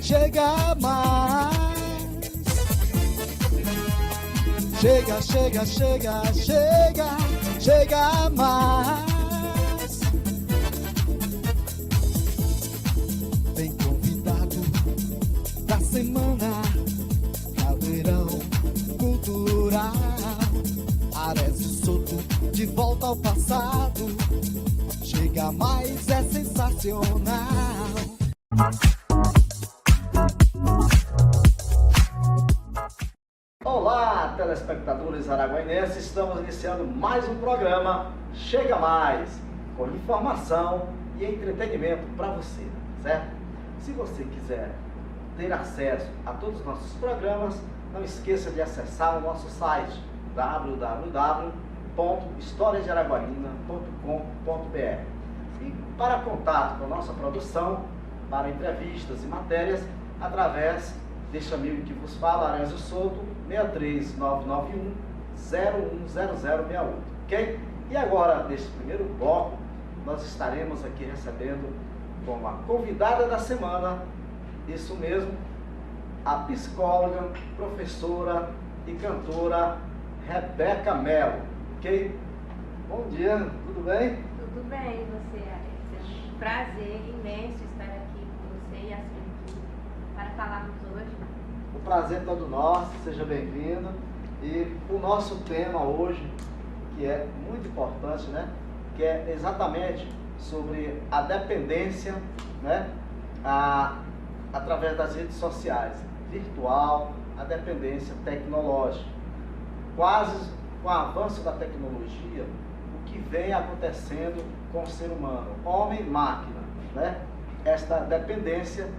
chega mais. Chega, chega, chega, chega, chega mais. Vem convidado da semana, Caldeirão Cultural. Arezzo Soto de volta ao passado. Chega mais, é sensacional. Olá, telespectadores araguainenses, estamos iniciando mais um programa Chega Mais, com informação e entretenimento para você, certo? Se você quiser ter acesso a todos os nossos programas, não esqueça de acessar o nosso site www.historiasdearaguaína.com.br. E para contato com a nossa produção, para entrevistas e matérias, através deste amigo que vos fala, Arezzo Soto, 63991-010068, ok? E agora, neste primeiro bloco, nós estaremos aqui recebendo como a convidada da semana, isso mesmo, a psicóloga, professora e cantora Rebeca Mello, ok? Bom dia, tudo bem? Tudo bem, você, Arezzo? É um prazer imenso estar aqui com você e a sua equipe para falarmos hoje. O prazer é todo nosso, seja bem-vindo. E o nosso tema hoje, que é muito importante, né? Que é exatamente sobre a dependência, né? Através das redes sociais, virtual, a dependência tecnológica. Quase com o avanço da tecnologia, o que vem acontecendo com o ser humano, homem e máquina, né? Esta dependência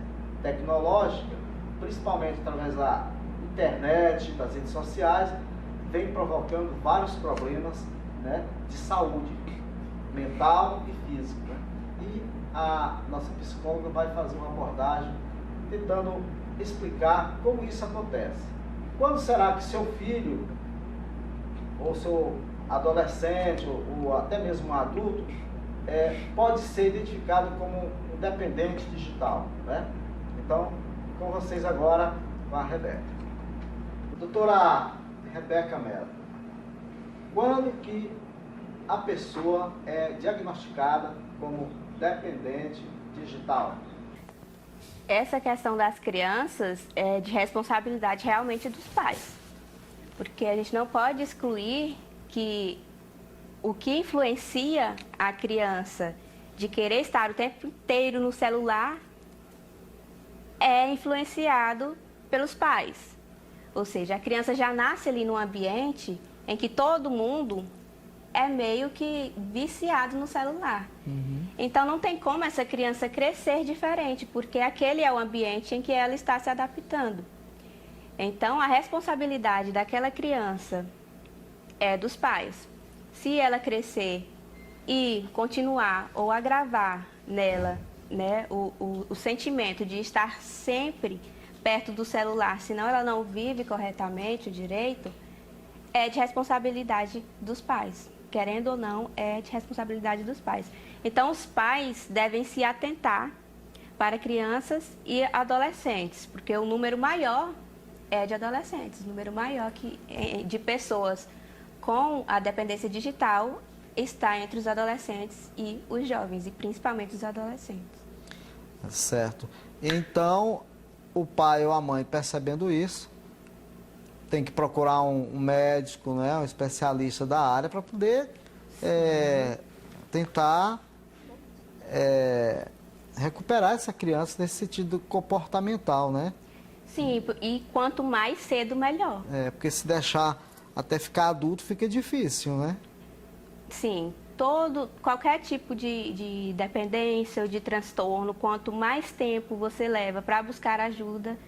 tecnológica, principalmente através da internet, das redes sociais, vem provocando vários problemas, né, de saúde mental e física, né? E a nossa psicóloga vai fazer uma abordagem tentando explicar como isso acontece. Quando será que seu filho, ou seu adolescente, ou até mesmo um adulto, pode ser identificado como um dependente digital, né? Então, com vocês agora, com a Rebeca. Doutora Rebeca Mello, quando que a pessoa é diagnosticada como dependente digital? Essa questão das crianças é de responsabilidade realmente dos pais, porque a gente não pode excluir que o que influencia a criança de querer estar o tempo inteiro no celular é influenciado pelos pais. Ou seja, a criança já nasce ali num ambiente em que todo mundo é meio que viciado no celular. Então não tem como essa criança crescer diferente, porque aquele é o ambiente em que ela está se adaptando. Então a responsabilidade daquela criança é dos pais. Se ela crescer e continuar ou agravar nela, né, o sentimento de estar sempre perto do celular, senão ela não vive corretamente o direito, é de responsabilidade dos pais. Querendo ou não, é de responsabilidade dos pais. Então, os pais devem se atentar para crianças e adolescentes, porque o número maior é de adolescentes, o número maior de pessoas com a dependência digital está entre os adolescentes e os jovens, e principalmente os adolescentes. Certo. Então, o pai ou a mãe, percebendo isso, tem que procurar um médico, né, um especialista da área para poder tentar recuperar essa criança nesse sentido comportamental, né? Sim, e quanto mais cedo, melhor. Porque se deixar até ficar adulto fica difícil, né? Sim, qualquer tipo de dependência ou de transtorno, quanto mais tempo você leva para buscar ajuda,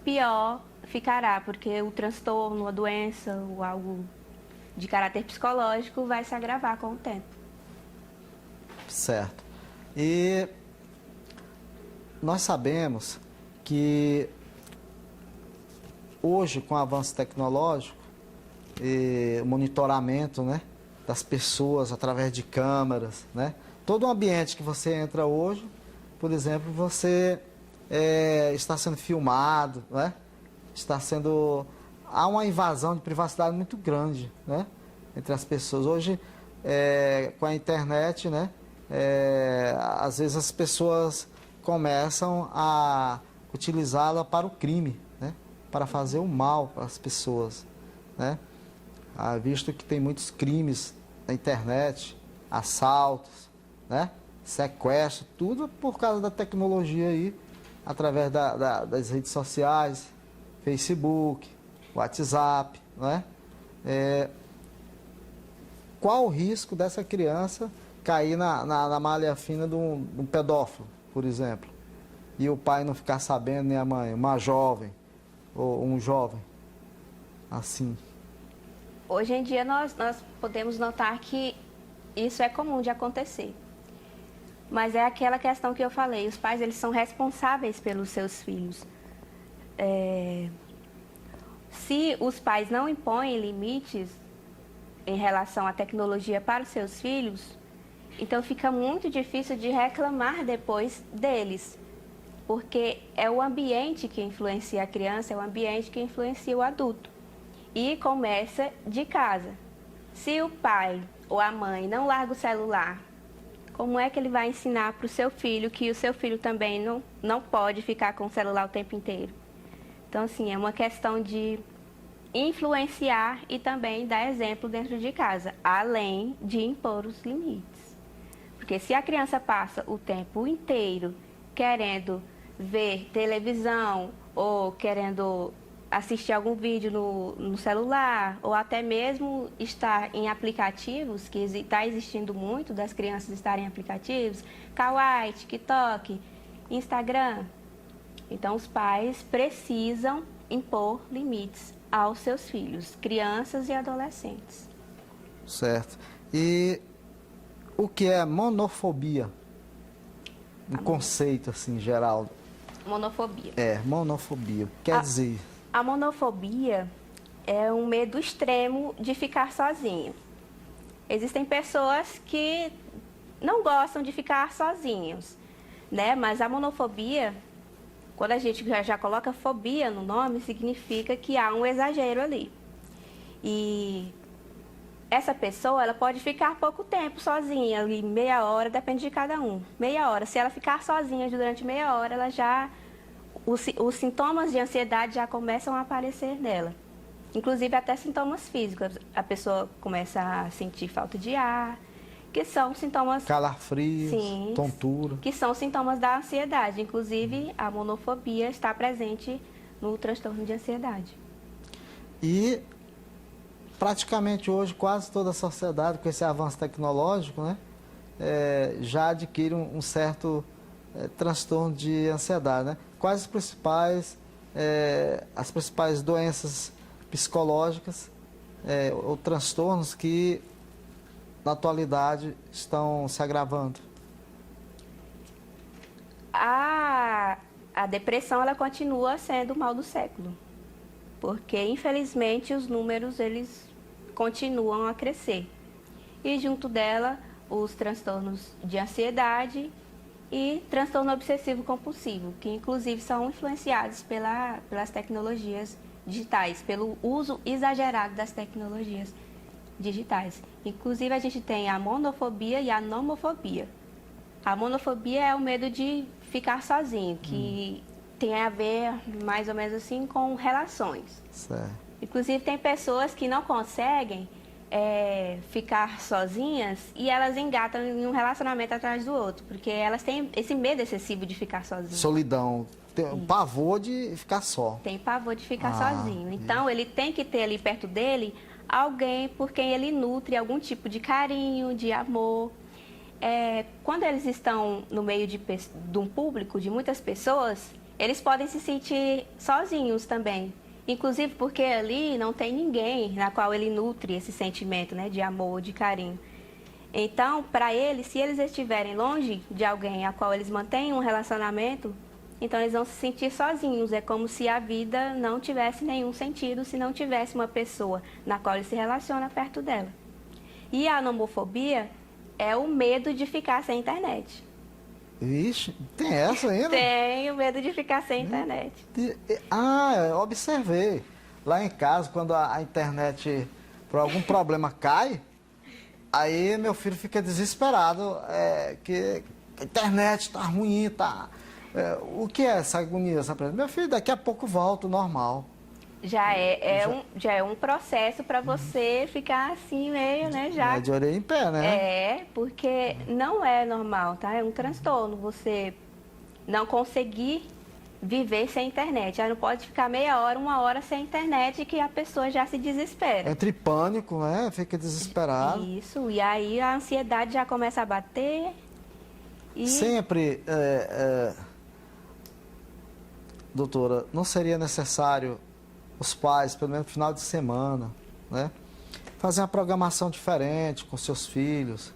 pior ficará, porque o transtorno, a doença ou algo de caráter psicológico vai se agravar com o tempo. Certo. E nós sabemos que hoje, com o avanço tecnológico e o monitoramento, né, das pessoas através de câmeras, né, todo o ambiente que você entra hoje, por exemplo, você está sendo filmado, né? Há uma invasão de privacidade muito grande, né? Entre as pessoas. Hoje, com a internet, né? Às vezes as pessoas começam a utilizá-la para o crime, né? Para fazer o mal para as pessoas, né? Visto que tem muitos crimes na internet, assaltos, né? Sequestro, tudo por causa da tecnologia aí, através das redes sociais, Facebook, WhatsApp, né? Qual o risco dessa criança cair na malha fina de um pedófilo, por exemplo, e o pai não ficar sabendo, nem a mãe, uma jovem ou um jovem, assim? Hoje em dia nós podemos notar que isso é comum de acontecer. Mas é aquela questão que eu falei, os pais eles são responsáveis pelos seus filhos. Se os pais não impõem limites em relação à tecnologia para os seus filhos, então fica muito difícil de reclamar depois deles. Porque é o ambiente que influencia a criança, é o ambiente que influencia o adulto. E começa de casa. Se o pai ou a mãe não larga o celular, como é que ele vai ensinar para o seu filho que o seu filho também não pode ficar com o celular o tempo inteiro? Então, assim, é uma questão de influenciar e também dar exemplo dentro de casa, além de impor os limites. Porque se a criança passa o tempo inteiro querendo ver televisão ou querendo assistir algum vídeo no celular, ou até mesmo estar em aplicativos, que está existindo muito das crianças estarem em aplicativos, Kawaii, TikTok, Instagram. Então, os pais precisam impor limites aos seus filhos, crianças e adolescentes. Certo. E o que é monofobia? Um conceito, assim, geral. Monofobia. Monofobia. O que quer dizer? A monofobia é um medo extremo de ficar sozinho. Existem pessoas que não gostam de ficar sozinhos, né? Mas a monofobia, quando a gente já coloca fobia no nome, significa que há um exagero ali. E essa pessoa, ela pode ficar pouco tempo sozinha, ali meia hora, depende de cada um. Meia hora. Se ela ficar sozinha durante meia hora, ela já... Os sintomas de ansiedade já começam a aparecer nela. Inclusive até sintomas físicos. A pessoa começa a sentir falta de ar, que são sintomas... Calafrios, sim, tontura. Que são sintomas da ansiedade. Inclusive, a monofobia está presente no transtorno de ansiedade. E praticamente hoje, quase toda a sociedade, com esse avanço tecnológico, né, já adquire um certo transtorno de ansiedade, né? Quais as principais doenças psicológicas ou transtornos que na atualidade estão se agravando? A depressão, ela continua sendo o mal do século, porque infelizmente os números eles continuam a crescer. E junto dela, os transtornos de ansiedade e transtorno obsessivo-compulsivo, que inclusive são influenciados pelas tecnologias digitais, pelo uso exagerado das tecnologias digitais. Inclusive, a gente tem a monofobia e a nomofobia. A monofobia é o medo de ficar sozinho, que tem a ver mais ou menos assim com relações. Certo. Inclusive, tem pessoas que não conseguem ficar sozinhas e elas engatam em um relacionamento atrás do outro, porque elas têm esse medo excessivo de ficar sozinhas. Solidão, tem um pavor de ficar só. Tem pavor de ficar sozinho. Então, ele tem que ter ali perto dele alguém por quem ele nutre algum tipo de carinho, de amor. Quando eles estão no meio de um público, de muitas pessoas, eles podem se sentir sozinhos também. Inclusive porque ali não tem ninguém na qual ele nutre esse sentimento, né, de amor, de carinho. Então, para eles, se eles estiverem longe de alguém a qual eles mantêm um relacionamento, então eles vão se sentir sozinhos. É como se a vida não tivesse nenhum sentido se não tivesse uma pessoa na qual ele se relaciona perto dela. E a nomofobia é o medo de ficar sem internet. Vixe, tem essa ainda? Tenho medo de ficar sem internet. Eu observei. Lá em casa, quando a internet, por algum problema, cai, aí meu filho fica desesperado, que a internet tá ruim, tá... o que é essa agonia? Meu filho, daqui a pouco volta ao normal. Já é um processo para você ficar assim meio, né, já. É de orelha em pé, né? É, porque não é normal, tá? É um transtorno você não conseguir viver sem internet. Aí não pode ficar meia hora, uma hora sem internet que a pessoa já se desespera. Entra em pânico, né? Fica desesperado. Isso, e aí a ansiedade já começa a bater e... Sempre, doutora, não seria necessário os pais, pelo menos no final de semana, né? Fazer uma programação diferente com seus filhos,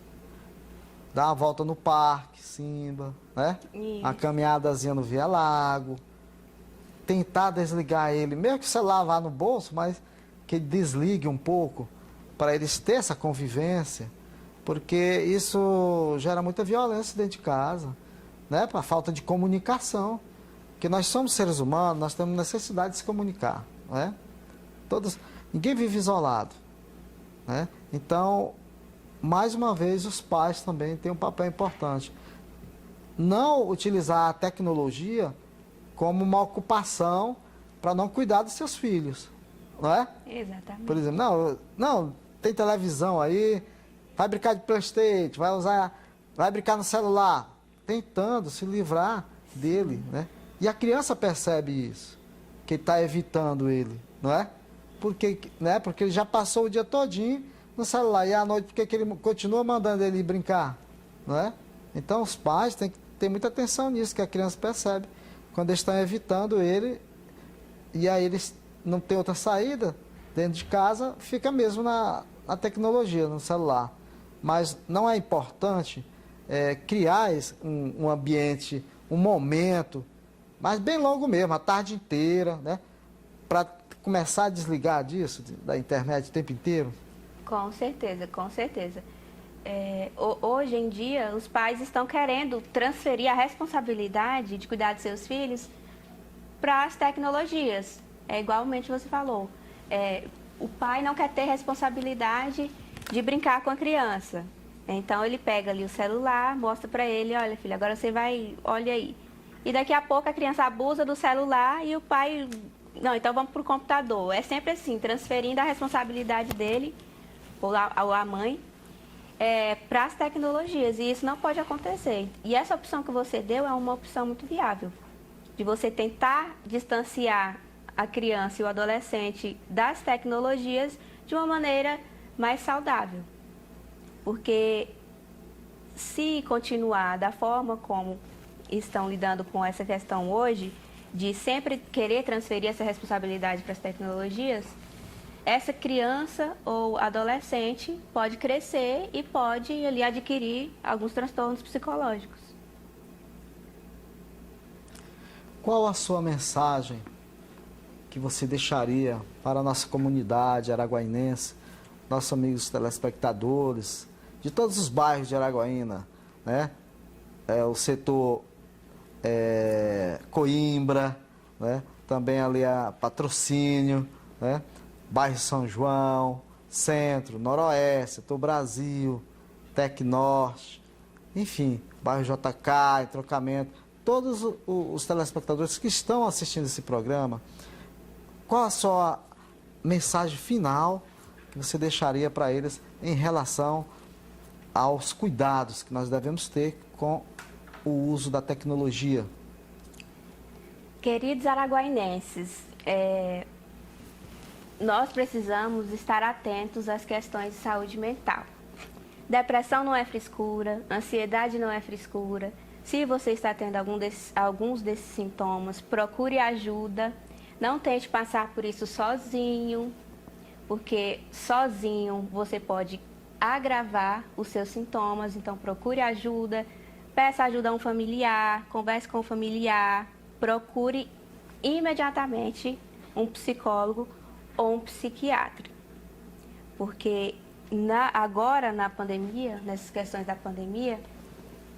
dar uma volta no parque, Simba, né? Isso. Uma caminhadazinha no Via Lago, tentar desligar ele, mesmo que o celular vá no bolso, mas que ele desligue um pouco, para eles terem essa convivência, porque isso gera muita violência dentro de casa, né? Para falta de comunicação, porque nós somos seres humanos, nós temos necessidade de se comunicar, né? Ninguém vive isolado, né? Então, mais uma vez, os pais também têm um papel importante. Não utilizar a tecnologia como uma ocupação para não cuidar dos seus filhos, não é? Exatamente. Por exemplo, não, tem televisão aí, vai brincar de PlayStation, vai brincar no celular, tentando se livrar dele, né? E a criança percebe isso, que está evitando ele, não é? Porque ele já passou o dia todinho no celular, e à noite, porque ele continua mandando ele ir brincar, não é? Então, os pais têm que ter muita atenção nisso, que a criança percebe, quando eles estão evitando ele, e aí eles não tem outra saída dentro de casa, fica mesmo na tecnologia, no celular. Mas não é importante criar um ambiente, um momento, mas bem longo mesmo, a tarde inteira, né? Para começar a desligar disso, da internet o tempo inteiro? Com certeza, com certeza. Hoje em dia, os pais estão querendo transferir a responsabilidade de cuidar de seus filhos para as tecnologias. Igualmente você falou. O pai não quer ter responsabilidade de brincar com a criança. Então, ele pega ali o celular, mostra para ele, olha, filho, agora você vai, olha aí. E daqui a pouco a criança abusa do celular e o pai, não, então vamos para o computador. É sempre assim, transferindo a responsabilidade dele, ou a mãe, para as tecnologias. E isso não pode acontecer. E essa opção que você deu é uma opção muito viável. De você tentar distanciar a criança e o adolescente das tecnologias de uma maneira mais saudável. Porque se continuar da forma como estão lidando com essa questão hoje, de sempre querer transferir essa responsabilidade para as tecnologias, essa criança ou adolescente pode crescer e pode ali adquirir alguns transtornos psicológicos. Qual a sua mensagem que você deixaria para a nossa comunidade araguainense, nossos amigos telespectadores, de todos os bairros de Araguaína, né? O setor Coimbra, né? Também ali a Patrocínio, né? Bairro São João, Centro, Noroeste, Setor Brasil, Tec Norte, enfim, bairro JK, Entrocamento, todos os telespectadores que estão assistindo esse programa, qual a sua mensagem final que você deixaria para eles em relação aos cuidados que nós devemos ter com o uso da tecnologia? Queridos araguainenses, nós precisamos estar atentos às questões de saúde mental. Depressão não é frescura, ansiedade não é frescura. Se você está tendo alguns desses sintomas, procure ajuda. Não tente passar por isso sozinho, porque sozinho você pode agravar os seus sintomas. Então, procure ajuda, peça ajuda a um familiar, converse com o familiar, procure imediatamente um psicólogo ou um psiquiatra. Porque agora, na pandemia, nessas questões da pandemia,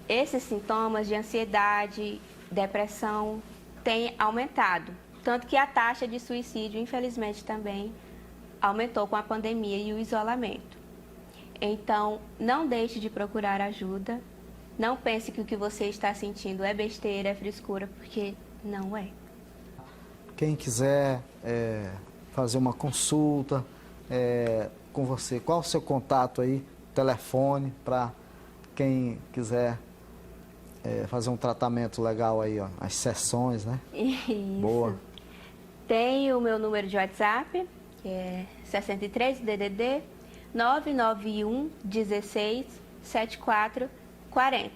esses sintomas de ansiedade, depressão têm aumentado. Tanto que a taxa de suicídio, infelizmente, também aumentou com a pandemia e o isolamento. Então, não deixe de procurar ajuda. Não pense que o que você está sentindo é besteira, é frescura, porque não é. Quem quiser fazer uma consulta com você, qual o seu contato aí, telefone, para quem quiser fazer um tratamento legal aí, ó, as sessões, né? Isso. Boa. Tem o meu número de WhatsApp, que é 63 DDD 991 16 74 40.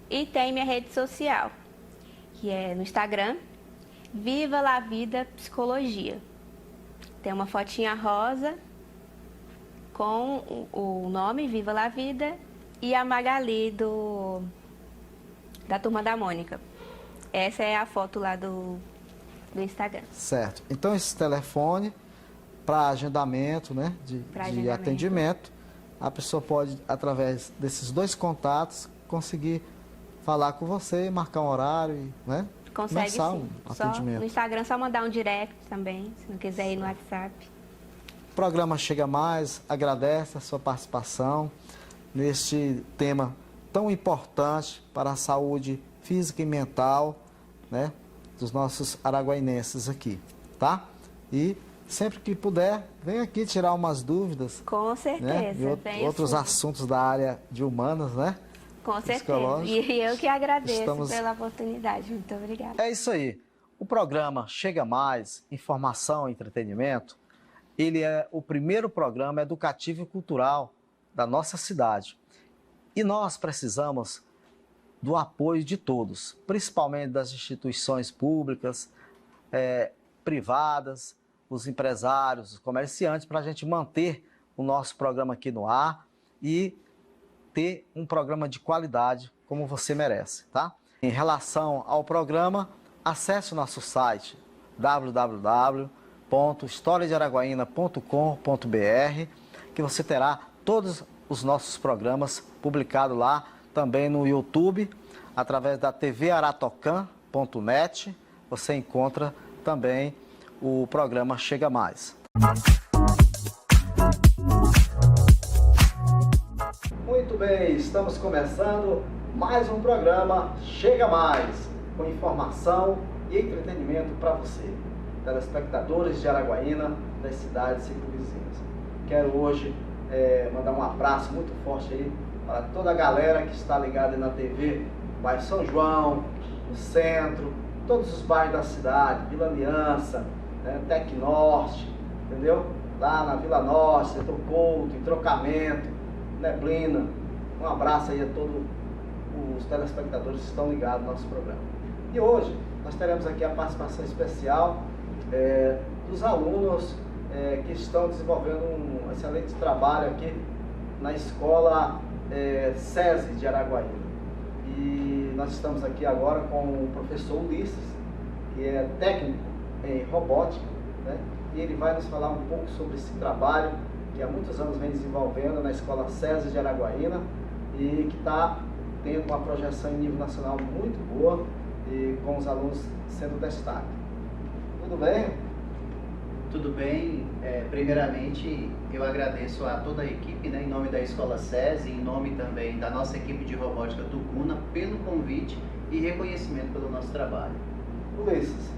E tem minha rede social, que é no Instagram, Viva La Vida Psicologia. Tem uma fotinha rosa com o nome Viva La Vida e a Magali da Turma da Mônica. Essa é a foto lá do Instagram. Certo. Então, esse telefone para agendamento, né, de atendimento, a pessoa pode, através desses 2 contatos, conseguir falar com você, marcar um horário, né? Consegue sim. Um atendimento. No Instagram, só mandar um direct também, se não quiser ir no WhatsApp. O programa Chega Mais agradece a sua participação neste tema tão importante para a saúde física e mental, né, dos nossos araguainenses aqui, tá? E sempre que puder, vem aqui tirar umas dúvidas. Com certeza. Né? E outros assuntos da área de humanas, né? Com certeza. E eu que agradeço pela oportunidade. Muito obrigada. É isso aí. O programa Chega Mais, Informação e Entretenimento, ele é o primeiro programa educativo e cultural da nossa cidade. E nós precisamos do apoio de todos, principalmente das instituições públicas, privadas, os empresários, os comerciantes, para a gente manter o nosso programa aqui no ar e ter um programa de qualidade como você merece, tá? Em relação ao programa, acesse o nosso site www.historiadearaguaína.com.br, que você terá todos os nossos programas publicados lá, também no YouTube, através da tvaratocan.net, você encontra também o programa Chega Mais. Muito bem, estamos começando mais um programa Chega Mais, com informação e entretenimento para você, telespectadores de Araguaína, das cidades circunvizinhas. Quero hoje mandar um abraço muito forte aí para toda a galera que está ligada na TV, bairro São João, no centro, todos os bairros da cidade, Vila Aliança, né, Tec Norte, entendeu? Lá na Vila Norte, Setor Couto, Entrocamento, Neblina. Um abraço aí a todos os telespectadores que estão ligados no nosso programa. E hoje nós teremos aqui a participação especial dos alunos que estão desenvolvendo um excelente trabalho aqui na escola SESI de Araguaína. E nós estamos aqui agora com o professor Ulisses, que é técnico em robótica, né? E ele vai nos falar um pouco sobre esse trabalho que há muitos anos vem desenvolvendo na escola SESI de Araguaína e que está tendo uma projeção em nível nacional muito boa e com os alunos sendo destaque. Tudo bem? Tudo bem. Primeiramente, eu agradeço a toda a equipe, né, em nome da Escola SESI, em nome também da nossa equipe de robótica Tucuna, pelo convite e reconhecimento pelo nosso trabalho. Ulisses,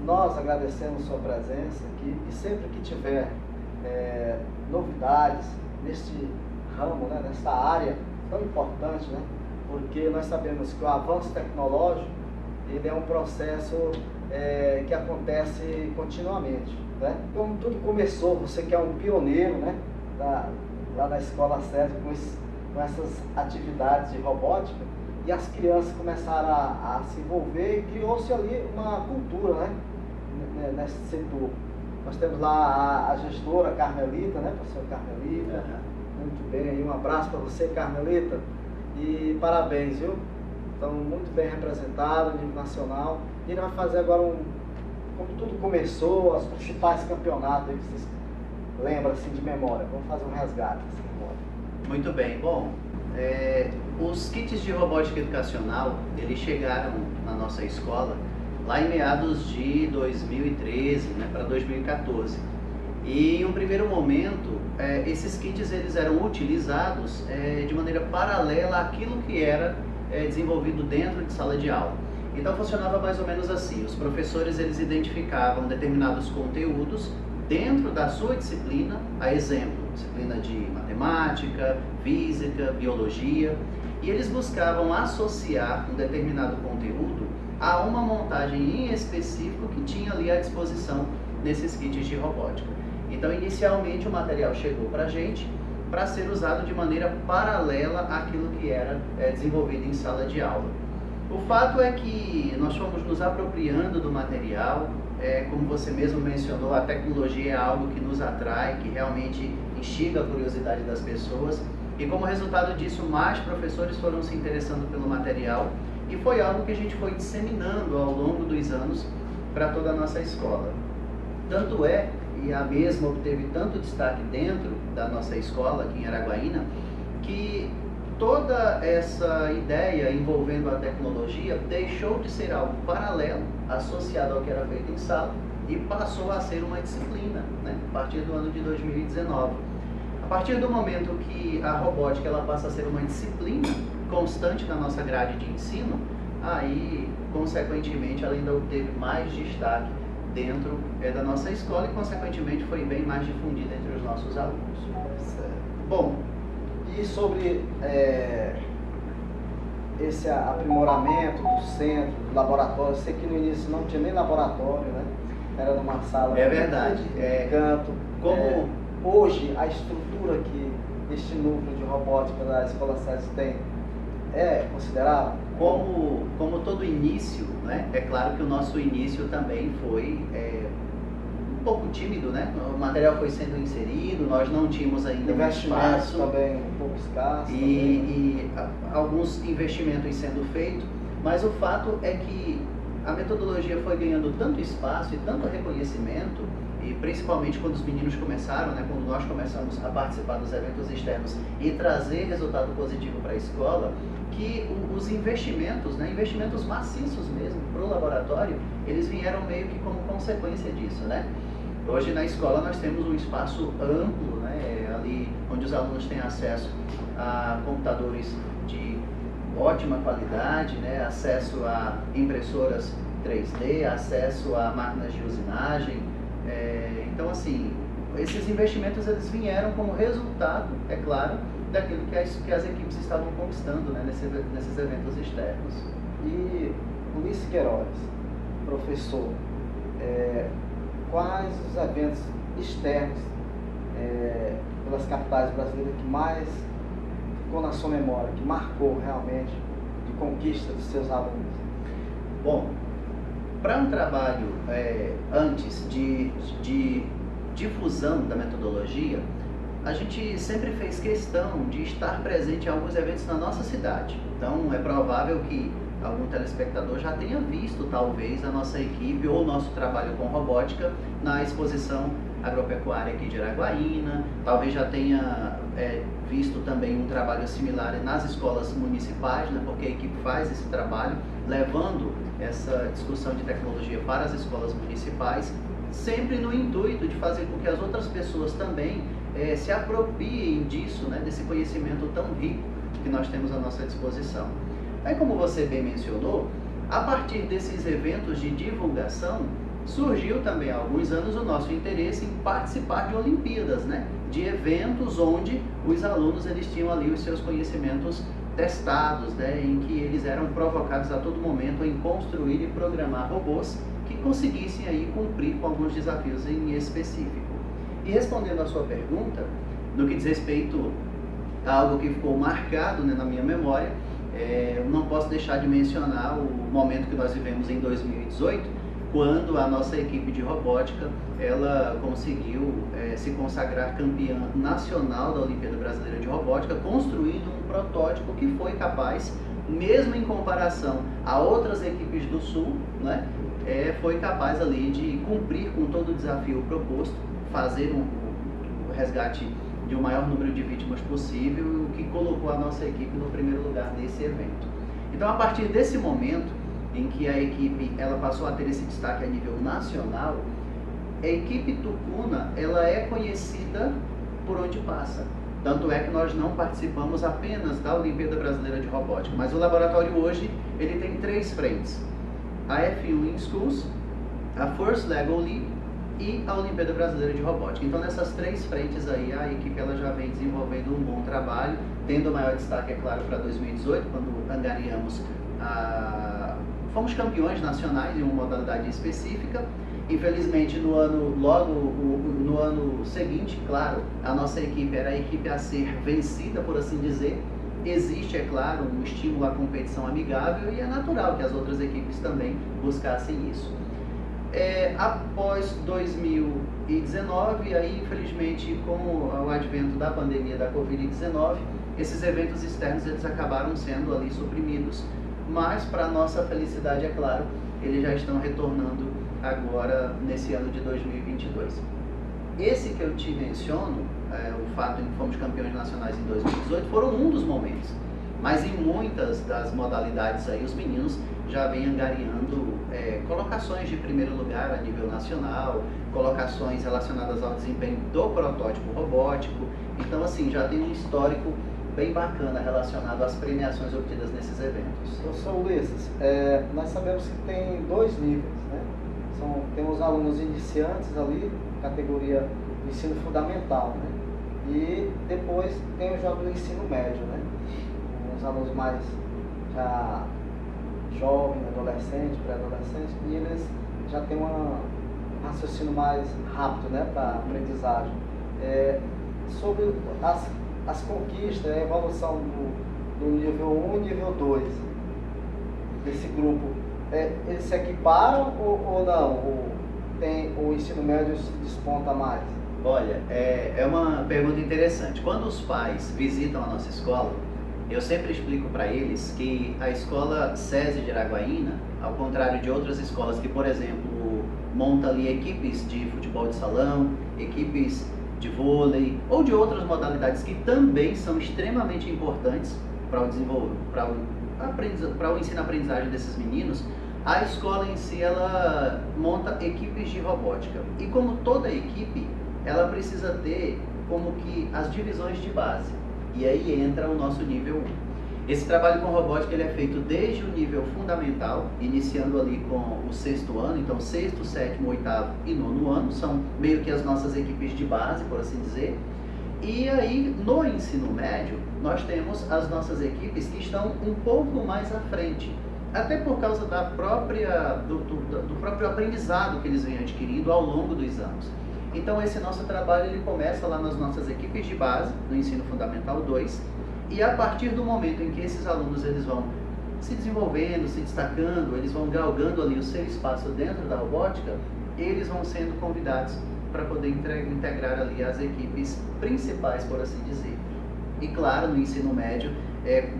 nós agradecemos sua presença aqui e sempre que tiver novidades neste ramo, né, nessa área tão importante, né, porque nós sabemos que o avanço tecnológico ele é um processo que acontece continuamente, né? Como tudo começou, você que é um pioneiro, né, lá na escola SESI com essas atividades de robótica, e as crianças começaram a se envolver e criou-se ali uma cultura, né, nesse setor. Nós temos lá a gestora Carmelita, né, professora Carmelita. Uhum. Muito bem, aí um abraço para você, Carmelita, e parabéns, viu? Estão muito bem representados a nível nacional. E ele vai fazer agora como tudo começou, os principais campeonatos aí que vocês lembram assim de memória. Vamos fazer um resgate dessa memória. Muito bem. Bom, Os kits de robótica educacional, eles chegaram na nossa escola lá em meados de 2013, né, para 2014. E em um primeiro momento, esses kits eles eram utilizados de maneira paralela àquilo que era desenvolvido dentro de sala de aula. Então funcionava mais ou menos assim: os professores eles identificavam determinados conteúdos dentro da sua disciplina, a exemplo, disciplina de matemática, física, biologia, e eles buscavam associar um determinado conteúdo a uma montagem em específico que tinha ali à disposição nesses kits de robótica. Então, inicialmente, o material chegou para a gente para ser usado de maneira paralela àquilo que era desenvolvido em sala de aula. O fato é que nós fomos nos apropriando do material, como você mesmo mencionou, a tecnologia é algo que nos atrai, que realmente instiga a curiosidade das pessoas, e como resultado disso, mais professores foram se interessando pelo material, e foi algo que a gente foi disseminando ao longo dos anos para toda a nossa escola. Tanto é, e a mesma obteve tanto destaque dentro da nossa escola aqui em Araguaína, que toda essa ideia envolvendo a tecnologia deixou de ser algo paralelo, associado ao que era feito em sala, e passou a ser uma disciplina, né, a partir do ano de 2019. A partir do momento que a robótica ela passa a ser uma disciplina constante na nossa grade de ensino, aí, consequentemente, ela ainda obteve mais destaque dentro da nossa escola e, consequentemente, foi bem mais difundida entre os nossos alunos. Certo. Bom, e sobre esse aprimoramento do centro, do laboratório, eu sei que no início não tinha nem laboratório, né? Era numa sala É verdade. de canto. Hoje, a estrutura que este núcleo de robótica da Escola SESI tem é considerável? Como todo início, né? É claro que o nosso início também foi um pouco tímido, né? O material foi sendo inserido, nós não tínhamos ainda um espaço também um pouco escasso e alguns investimentos sendo feitos, mas o fato é que a metodologia foi ganhando tanto espaço e tanto reconhecimento, e principalmente quando os meninos começaram, né, quando nós começamos a participar dos eventos externos e trazer resultado positivo para a escola, que os investimentos, né, investimentos maciços mesmo para o laboratório, eles vieram meio que como consequência disso, né? Hoje na escola nós temos um espaço amplo, né, ali onde os alunos têm acesso a computadores de ótima qualidade, né, acesso a impressoras 3D, acesso a máquinas de usinagem. Então, assim, esses investimentos eles vieram como resultado, é claro, daquilo que as equipes estavam conquistando, né, nesses eventos externos. E Luiz Queiroz, professor, quais os eventos externos pelas capitais brasileiras que mais ficou na sua memória, que marcou realmente de conquista dos seus alunos? Bom, para um trabalho antes de difusão da metodologia, a gente sempre fez questão de estar presente em alguns eventos na nossa cidade. Então é provável que algum telespectador já tenha visto talvez a nossa equipe ou o nosso trabalho com robótica na exposição agropecuária aqui de Araguaína, talvez já tenha visto também um trabalho similar nas escolas municipais, né, porque a equipe faz esse trabalho, levando essa discussão de tecnologia para as escolas municipais, sempre no intuito de fazer com que as outras pessoas também se apropriem disso, né, desse conhecimento tão rico que nós temos à nossa disposição. Aí, como você bem mencionou, a partir desses eventos de divulgação, surgiu também há alguns anos o nosso interesse em participar de Olimpíadas, né? De eventos onde os alunos eles tinham ali os seus conhecimentos testados, né? Em que eles eram provocados a todo momento em construir e programar robôs que conseguissem aí cumprir com alguns desafios em específico. E respondendo à sua pergunta, no que diz respeito a algo que ficou marcado, né, na minha memória, eu não posso deixar de mencionar o momento que nós vivemos em 2018, quando a nossa equipe de robótica ela conseguiu se consagrar campeã nacional da Olimpíada Brasileira de Robótica, construindo um protótipo que foi capaz, mesmo em comparação a outras equipes do Sul, né, foi capaz ali de cumprir com todo o desafio proposto, fazer o resgate de um maior número de vítimas possível, o que colocou a nossa equipe no primeiro lugar nesse evento. Então, a partir desse momento em que a equipe ela passou a ter esse destaque a nível nacional, a equipe Tucuna ela é conhecida por onde passa. Tanto é que nós não participamos apenas da Olimpíada Brasileira de Robótica, mas o laboratório hoje ele tem 3 frentes: a F1 in Schools, a First Lego League e a Olimpíada Brasileira de Robótica. Então, nessas 3 frentes aí, a equipe ela já vem desenvolvendo um bom trabalho, tendo maior destaque, é claro, para 2018, quando angariamos fomos campeões nacionais em uma modalidade específica. Infelizmente, no ano seguinte, claro, a nossa equipe era a equipe a ser vencida, por assim dizer. Existe, é claro, um estímulo à competição amigável e é natural que as outras equipes também buscassem isso. Após 2019, aí, infelizmente, com o advento da pandemia da Covid-19, esses eventos externos eles acabaram sendo ali suprimidos. Mas, para nossa felicidade, é claro, eles já estão retornando agora nesse ano de 2022. Esse que eu te menciono, o fato de que fomos campeões nacionais em 2018, foram um dos momentos. Mas em muitas das modalidades aí, os meninos já vêm angariando colocações de primeiro lugar a nível nacional, colocações relacionadas ao desempenho do protótipo robótico. Então, assim, já tem um histórico bem bacana relacionado às premiações obtidas nesses eventos. Professor Ulisses, nós sabemos que tem 2 níveis, né? Temos alunos iniciantes ali, categoria do ensino fundamental, né? E depois tem os jovens do ensino médio, né? Os alunos mais já jovens, adolescentes, pré-adolescentes, e eles já têm um raciocínio mais rápido, né, para aprendizagem. Sobre as conquistas, a evolução do nível 1 e nível 2 desse grupo, eles se equiparam ou não? O ensino médio se desponta mais? Olha, é uma pergunta interessante. Quando os pais visitam a nossa escola, eu sempre explico para eles que a escola SESI de Araguaína, ao contrário de outras escolas que, por exemplo, monta ali equipes de futebol de salão, equipes de vôlei ou de outras modalidades que também são extremamente importantes para o ensino-aprendizagem desses meninos, a escola em si ela monta equipes de robótica. E como toda equipe, ela precisa ter como que as divisões de base. E aí entra o nosso nível 1. Esse trabalho com robótica ele é feito desde o nível fundamental, iniciando ali com o 6º ano, então 6º, 7º, 8º e 9º ano, são meio que as nossas equipes de base, por assim dizer. E aí, no ensino médio, nós temos as nossas equipes que estão um pouco mais à frente, até por causa do próprio aprendizado que eles vêm adquirindo ao longo dos anos. Então, esse nosso trabalho ele começa lá nas nossas equipes de base, no ensino fundamental 2, e a partir do momento em que esses alunos eles vão se desenvolvendo, se destacando, eles vão galgando ali o seu espaço dentro da robótica, eles vão sendo convidados para poder integrar ali as equipes principais, por assim dizer. E claro, no ensino médio,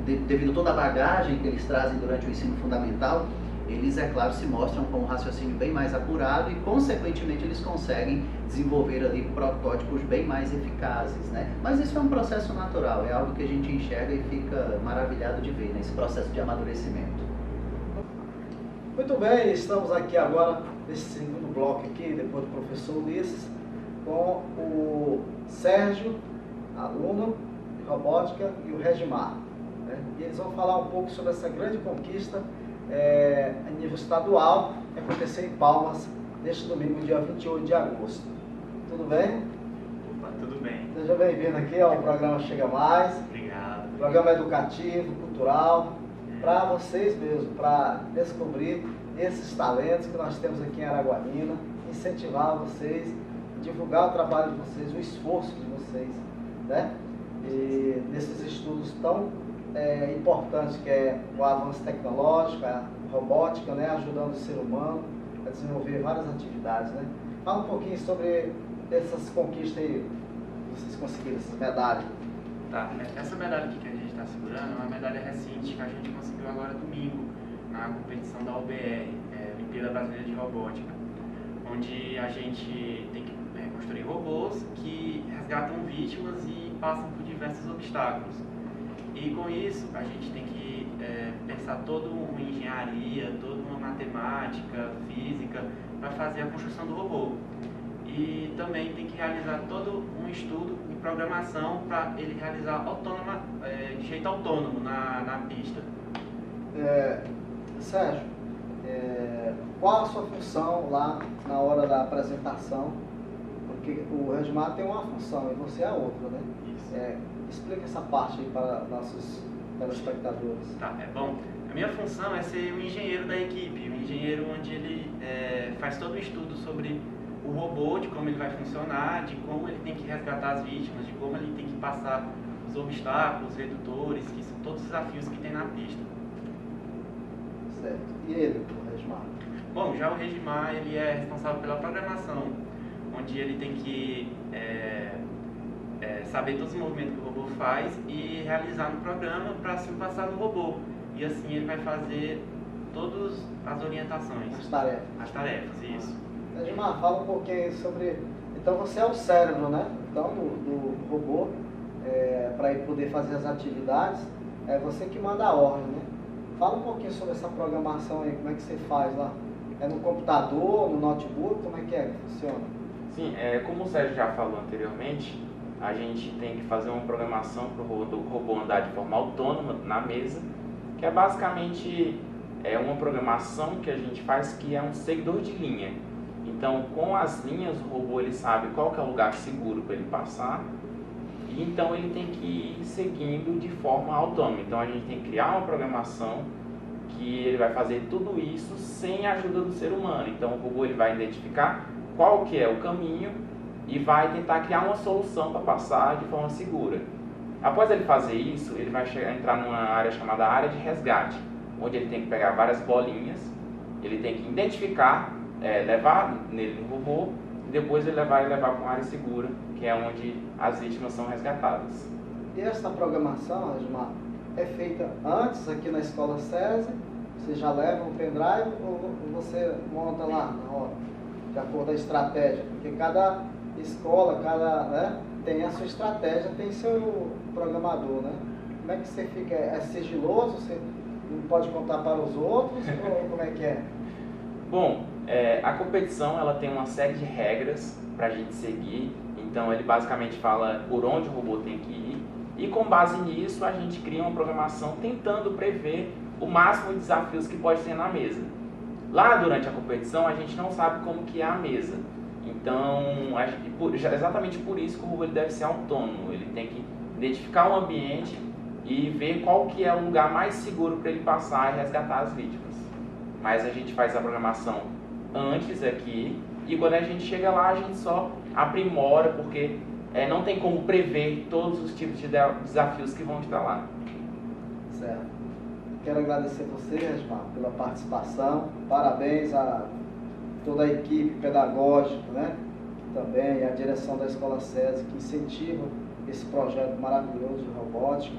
devido a toda a bagagem que eles trazem durante o ensino fundamental, eles, é claro, se mostram com um raciocínio bem mais apurado e, consequentemente, eles conseguem desenvolver ali protótipos bem mais eficazes, né? Mas isso é um processo natural, é algo que a gente enxerga e fica maravilhado de ver, né? Esse processo de amadurecimento. Muito bem, estamos aqui agora nesse segundo bloco aqui, depois do professor Ulisses, com o Sérgio, aluno de robótica, e o Regimar, né? E eles vão falar um pouco sobre essa grande conquista a nível estadual, que aconteceu em Palmas neste domingo, dia 28 de agosto. Tudo bem? Opa, tudo bem. Seja bem-vindo aqui ao programa Chega Mais. Obrigado. Programa educativo, cultural, para vocês mesmo, para descobrir esses talentos que nós temos aqui em Araguaína, incentivar vocês, divulgar o trabalho de vocês, o esforço de vocês, né? E nesses estudos tão importantes que é o avanço tecnológico, a robótica, né? Ajudando o ser humano a desenvolver várias atividades, né? Fala um pouquinho sobre essas conquistas aí, que vocês conseguiram, essas medalhas. Tá, essa medalha aqui que a gente está segurando é uma medalha recente que a gente conseguiu agora domingo, na competição da OBR, Olimpíada Brasileira de Robótica, onde a gente tem que construir robôs que resgatam vítimas e passam por diversos obstáculos. E com isso, a gente tem que pensar toda uma engenharia, toda uma matemática, física, para fazer a construção do robô. E também tem que realizar todo um estudo de programação para ele realizar de jeito autônomo na pista. Sérgio, qual a sua função lá na hora da apresentação? Porque o Regimar tem uma função e você é outra, né? Isso. Explica essa parte aí para nossos telespectadores. Tá, bom. A minha função é ser um engenheiro da equipe, um engenheiro onde ele faz todo o estudo sobre o robô, de como ele vai funcionar, de como ele tem que resgatar as vítimas, de como ele tem que passar os obstáculos, redutores, que são todos os desafios que tem na pista. Certo. E ele, o Regimar? Bom, já o Regimar, ele é responsável pela programação, onde ele tem que saber todos os movimentos que o robô faz e realizar no programa para se passar no robô. E assim ele vai fazer todas as orientações. As tarefas. As tarefas, isso. Regimar, fala um pouquinho sobre... Então você é o cérebro, né? Então, do robô, para ele poder fazer as atividades, é você que manda a ordem, né? Fala um pouquinho sobre essa programação aí, como é que você faz lá? É no computador, no notebook, como é que funciona? Sim, como o Sérgio já falou anteriormente, a gente tem que fazer uma programação para o robô andar de forma autônoma na mesa, que é basicamente uma programação que a gente faz que é um seguidor de linha. Então, com as linhas, o robô ele sabe qual que é o lugar seguro para ele passar, e então ele tem que ir seguindo de forma autônoma. Então, a gente tem que criar uma programação que ele vai fazer tudo isso sem a ajuda do ser humano. Então, o robô ele vai identificar qual que é o caminho e vai tentar criar uma solução para passar de forma segura. Após ele fazer isso, ele vai entrar numa área chamada área de resgate, onde ele tem que pegar várias bolinhas, ele tem que identificar, levar nele no robô, e depois ele vai levar para uma área segura, que é onde as vítimas são resgatadas. E essa programação, Regimar, é feita antes aqui na Escola SESI? Você já leva um pendrive ou você monta lá na hora, de acordo com a estratégia? Porque cada escola, tem a sua estratégia, tem seu programador, né? Como é que você fica? É sigiloso? Você não pode contar para os outros? Ou como é que é? Bom, a competição ela tem uma série de regras para a gente seguir. Então ele basicamente fala por onde o robô tem que ir. E com base nisso a gente cria uma programação tentando prever o máximo de desafios que pode ter na mesa. Lá durante a competição a gente não sabe como que é a mesa. Então, exatamente por isso que o robô ele deve ser autônomo. Ele tem que identificar o ambiente e ver qual que é o lugar mais seguro para ele passar e resgatar as vítimas. Mas a gente faz a programação antes aqui e quando a gente chega lá a gente só aprimora, porque não tem como prever todos os tipos de desafios que vão estar lá. Certo. Quero agradecer você, Regimar, pela participação. Parabéns a toda a equipe pedagógica, né? Também a direção da Escola SESI, que incentiva esse projeto maravilhoso de robótica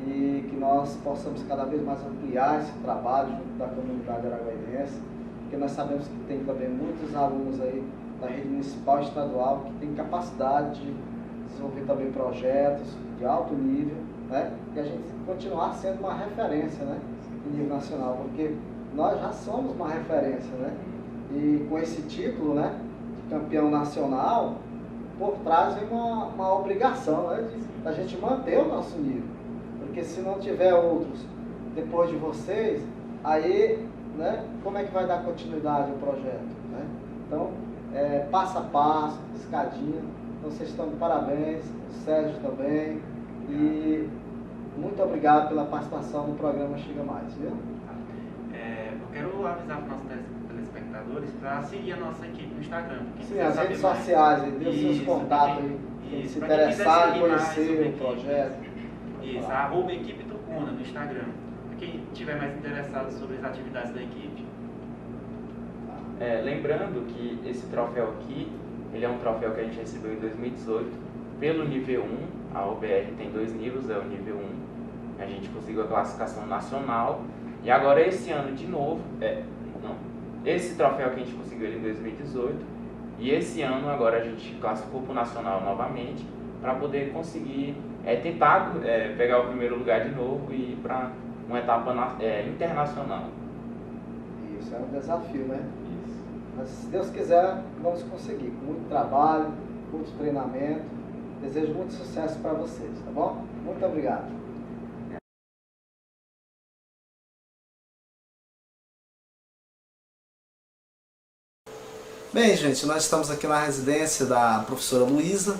e que nós possamos cada vez mais ampliar esse trabalho junto da comunidade araguaiense, porque nós sabemos que tem também muitos alunos aí da rede municipal e estadual que têm capacidade de desenvolver também projetos de alto nível, né? E a gente continuar sendo uma referência, né? Em nível nacional, porque nós já somos uma referência, né? E com esse título, né, de campeão nacional, por trás vem uma obrigação, né, da gente manter o nosso nível. Porque se não tiver outros depois de vocês, aí, né, como é que vai dar continuidade ao projeto, né? Então, passo a passo, escadinha. Então, vocês estão de parabéns, o Sérgio também. E muito obrigado pela participação no programa Chega Mais, viu? Eu quero avisar para os nossos telespectadores para seguir a nossa equipe no Instagram. Sim, as redes sociais, dê os seus contatos aí, quem se interessar em conhecer o projeto. Isso, @ equipe Tucuna no Instagram, para quem estiver mais interessado sobre as atividades da equipe. Lembrando que esse troféu aqui, ele é um troféu que a gente recebeu em 2018 pelo nível 1, a OBR tem 2 níveis, é o nível 1, a gente conseguiu a classificação nacional, e agora esse ano de novo, Esse troféu que a gente conseguiu em 2018, e esse ano agora a gente classificou para o Nacional novamente, para poder conseguir tentar pegar o primeiro lugar de novo e ir para uma etapa internacional. Isso é um desafio, né? Isso. Mas se Deus quiser, vamos conseguir. Com muito trabalho, muito treinamento. Desejo muito sucesso para vocês, tá bom? Muito obrigado. Bem, gente, nós estamos aqui na residência da professora Luísa,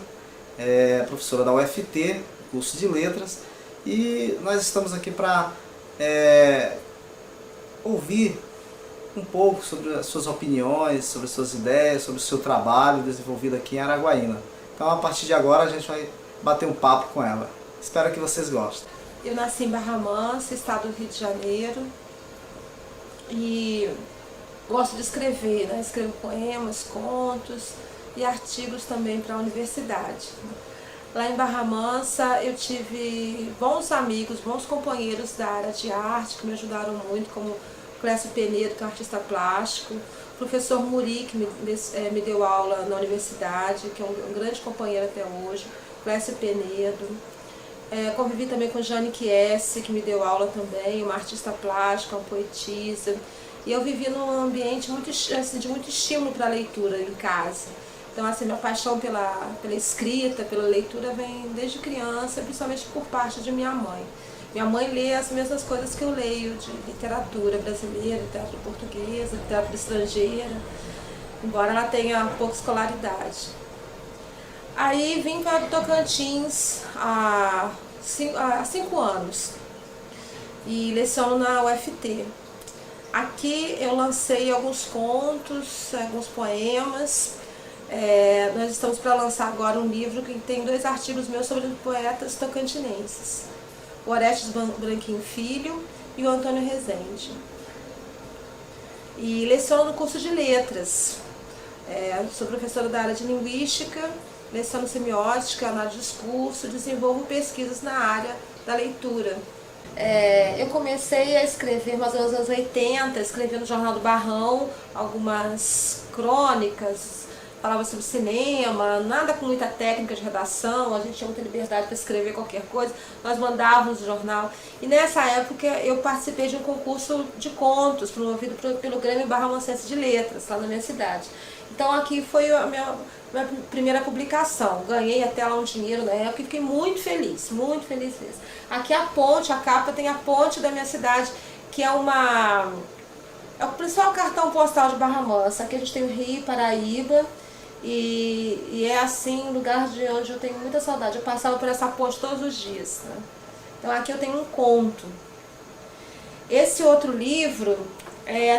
professora da UFT, curso de Letras, e nós estamos aqui para ouvir um pouco sobre as suas opiniões, sobre as suas ideias, sobre o seu trabalho desenvolvido aqui em Araguaína. Então, a partir de agora, a gente vai bater um papo com ela. Espero que vocês gostem. Eu nasci em Barra Mansa, estado do Rio de Janeiro, e gosto de escrever, né? Escrevo poemas, contos e artigos também para a universidade. Lá em Barra Mansa eu tive bons amigos, bons companheiros da área de arte que me ajudaram muito, como Clécio Penedo, que é um artista plástico, o professor Muri, que me deu aula na universidade, que é um grande companheiro até hoje, Clécio Penedo. Convivi também com Jane Chiesi, que me deu aula também, uma artista plástica, uma poetisa. E eu vivi num ambiente de muito estímulo para a leitura em casa. Então, assim, minha paixão pela escrita, pela leitura vem desde criança, principalmente por parte de minha mãe. Minha mãe lê as mesmas coisas que eu leio, de literatura brasileira, literatura portuguesa, literatura estrangeira, embora ela tenha pouca escolaridade. Aí vim para o Tocantins há 5 anos e leciono na UFT. Aqui eu lancei alguns contos, alguns poemas. Nós estamos para lançar agora um livro que tem 2 artigos meus sobre poetas tocantinenses. O Orestes Branquinho Filho e o Antônio Rezende. E leciono no curso de letras. Sou professora da área de linguística, leciono semiótica, análise de discurso, desenvolvo pesquisas na área da leitura. Eu comecei a escrever mais ou menos nos anos 80, escrevi no Jornal do Barrão algumas crônicas, falava sobre cinema, nada com muita técnica de redação, a gente tinha muita liberdade para escrever qualquer coisa, nós mandávamos o jornal. E nessa época eu participei de um concurso de contos promovido pelo Grêmio Barra-Mansense de Letras, lá na minha cidade. Então aqui foi a minha primeira publicação, ganhei até lá um dinheiro na época e fiquei muito feliz mesmo. Aqui a ponte, a capa tem a ponte da minha cidade, que é o principal cartão postal de Barra Mansa. Aqui a gente tem o Rio Paraíba e é assim um lugar de onde eu tenho muita saudade. Eu passava por essa ponte todos os dias, né? Então aqui eu tenho um conto. Esse outro livro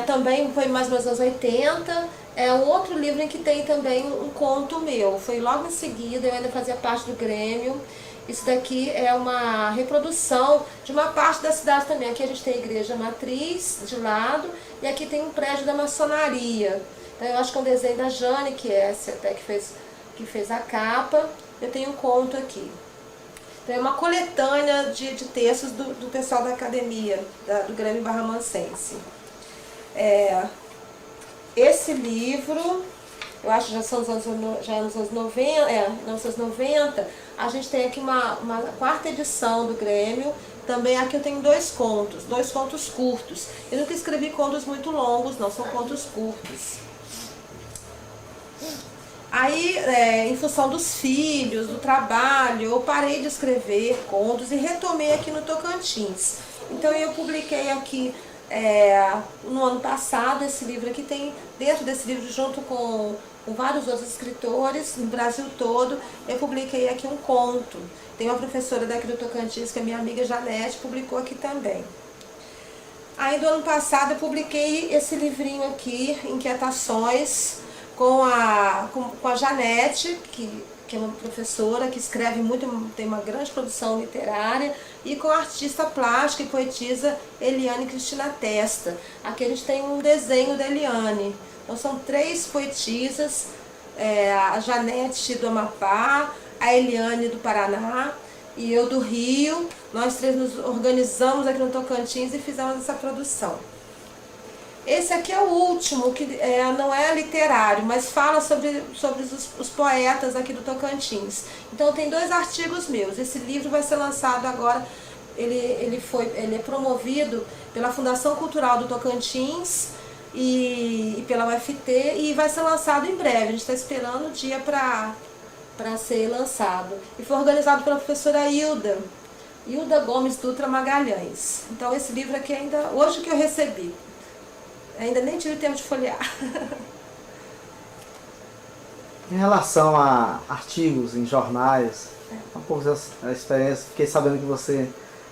também foi mais ou menos nos anos 80, é um outro livro em que tem também um conto meu. Foi logo em seguida, eu ainda fazia parte do Grêmio. Isso daqui é uma reprodução de uma parte da cidade também. Aqui a gente tem a igreja matriz de lado e aqui tem um prédio da maçonaria. Então eu acho que é um desenho da Jane, que é essa até que fez a capa. Eu tenho um conto aqui. Então é uma coletânea de textos do pessoal da academia, do Grêmio Barra-Mansense. Esse livro, eu acho que já nos anos 90, a gente tem aqui uma 4ª edição do Grêmio. Também aqui eu tenho 2 contos curtos. Eu nunca escrevi contos muito longos, não, são contos curtos. Aí, em função dos filhos, do trabalho, eu parei de escrever contos e retomei aqui no Tocantins. Então eu publiquei aqui no ano passado esse livro aqui. Tem dentro desse livro, junto com vários outros escritores no Brasil todo, eu publiquei aqui um conto. Tem uma professora daqui do Tocantins, que é minha amiga Janete, publicou aqui também. Aí do ano passado eu publiquei esse livrinho aqui, Inquietações, com a Janete, que é uma professora que escreve muito, tem uma grande produção literária, e com a artista plástica e poetisa Eliane Cristina Testa. Aqui a gente tem um desenho da Eliane. Então são 3 poetisas, a Janete do Amapá, a Eliane do Paraná e eu do Rio. Nós 3 nos organizamos aqui no Tocantins e fizemos essa produção. Esse aqui é o último, que não é literário, mas fala sobre os poetas aqui do Tocantins. Então tem 2 artigos meus. Esse livro vai ser lançado agora, ele é promovido pela Fundação Cultural do Tocantins e pela UFT, e vai ser lançado em breve. A gente está esperando o dia para ser lançado. E foi organizado pela professora Hilda Gomes Dutra Magalhães. Então esse livro aqui ainda, hoje que eu recebi, ainda nem tive tempo de folhear. Em relação a artigos em jornais, um pouco da experiência, fiquei sabendo que você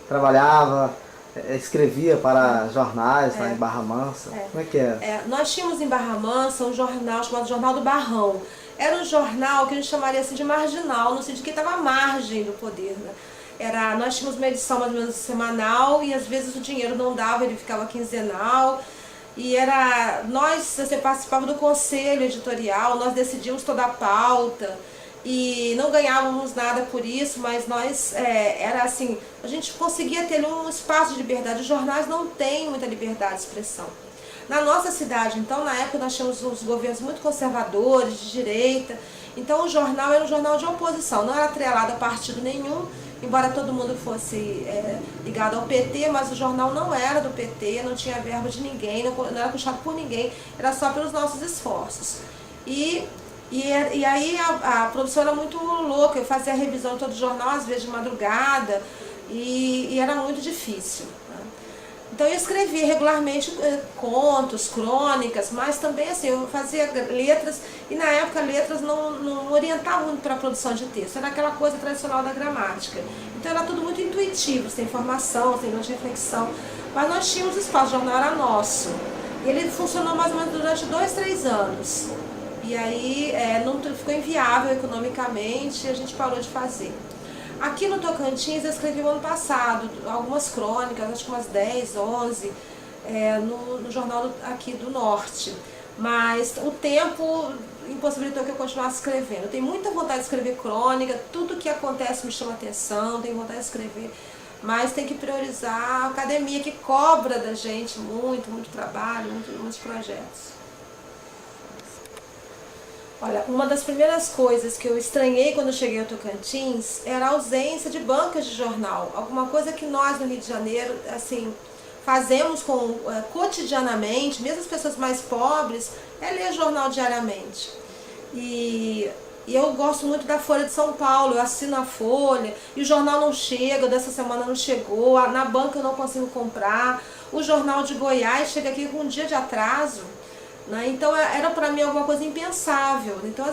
trabalhava, escrevia para jornais lá em Barra Mansa. Como é que é? Nós tínhamos em Barra Mansa um jornal chamado Jornal do Barrão. Era um jornal que a gente chamaria assim de marginal, no sentido que estava à margem do poder, né? Nós tínhamos uma edição mais ou menos semanal e às vezes o dinheiro não dava, ele ficava quinzenal. E você participava do conselho editorial, nós decidíamos toda a pauta e não ganhávamos nada por isso, mas era assim, a gente conseguia ter um espaço de liberdade. Os jornais não têm muita liberdade de expressão. Na nossa cidade, então, na época nós tínhamos uns governos muito conservadores, de direita, então o jornal era um jornal de oposição, não era atrelado a partido nenhum, embora todo mundo fosse ligado ao PT, mas o jornal não era do PT, não tinha verba de ninguém, não era puxado por ninguém, era só pelos nossos esforços. E aí a produção era muito louca, eu fazia a revisão todo o jornal, às vezes de madrugada, e era muito difícil. Então eu escrevia regularmente contos, crônicas, mas também assim, eu fazia letras, e na época letras não orientavam muito para a produção de texto, era aquela coisa tradicional da gramática. Então era tudo muito intuitivo, sem informação, sem grande reflexão, mas nós tínhamos espaço, o jornal era nosso. E ele funcionou mais ou menos durante 2, 3 anos. E aí não ficou inviável economicamente e a gente parou de fazer. Aqui no Tocantins eu escrevi no ano passado algumas crônicas, acho que umas 10, 11, no jornal aqui do Norte. Mas o tempo impossibilitou que eu continuasse escrevendo. Eu tenho muita vontade de escrever crônica, tudo que acontece me chama atenção, tenho vontade de escrever, mas tem que priorizar a academia, que cobra da gente muito trabalho, muitos projetos. Olha, uma das primeiras coisas que eu estranhei quando eu cheguei ao Tocantins era a ausência de bancas de jornal. Alguma coisa que nós no Rio de Janeiro, assim, fazemos cotidianamente, mesmo as pessoas mais pobres, é ler jornal diariamente. E eu gosto muito da Folha de São Paulo, eu assino a Folha, e o jornal não chega, dessa semana não chegou, na banca eu não consigo comprar, o jornal de Goiás chega aqui com um dia de atraso. Então era para mim alguma coisa impensável. Então,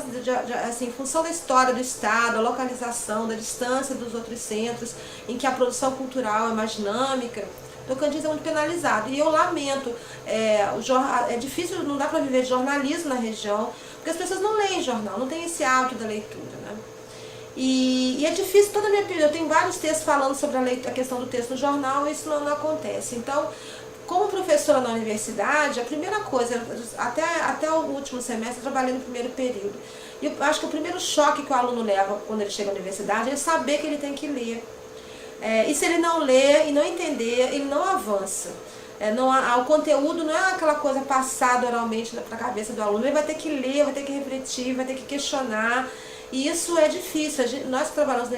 assim, em função da história do estado, a localização, da distância dos outros centros, em que a produção cultural é mais dinâmica, Tocantins é muito penalizado. E eu lamento, é difícil, não dá para viver de jornalismo na região, porque as pessoas não leem jornal, não tem esse hábito da leitura, né? E é difícil, toda a minha opinião, eu tenho vários textos falando sobre a questão do texto no jornal, e isso não acontece. Então, como professora na universidade, a primeira coisa, até o último semestre, eu trabalhei no primeiro período. E eu acho que o primeiro choque que o aluno leva quando ele chega à universidade é saber que ele tem que ler. E se ele não ler e não entender, ele não avança. O conteúdo não é aquela coisa passada oralmente para a cabeça do aluno, ele vai ter que ler, vai ter que refletir, vai ter que questionar. E isso é difícil. Nós que trabalhamos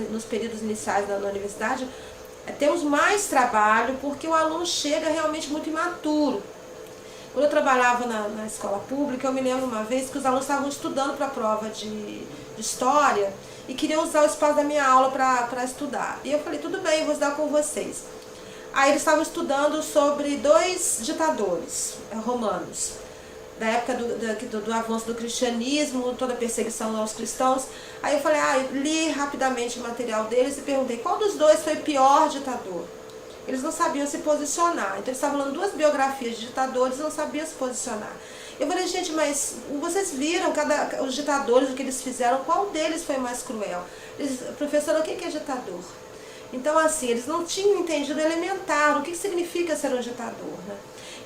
nos períodos iniciais na universidade, temos mais trabalho porque o aluno chega realmente muito imaturo. Quando eu trabalhava na escola pública, eu me lembro uma vez que os alunos estavam estudando para a prova de história e queriam usar o espaço da minha aula para estudar. E eu falei, tudo bem, eu vou estudar com vocês. Aí eles estavam estudando sobre 2 ditadores romanos, da época do avanço do cristianismo, toda a perseguição aos cristãos. Aí eu falei, li rapidamente o material deles e perguntei qual dos 2 foi o pior ditador. Eles não sabiam se posicionar, então eles estavam falando 2 biografias de ditadores e não sabiam se posicionar. Eu falei, gente, mas vocês viram os ditadores, o que eles fizeram, qual deles foi mais cruel? Professora, o que é ditador? Então, assim, eles não tinham entendido elementar o que significa ser um ditador, né?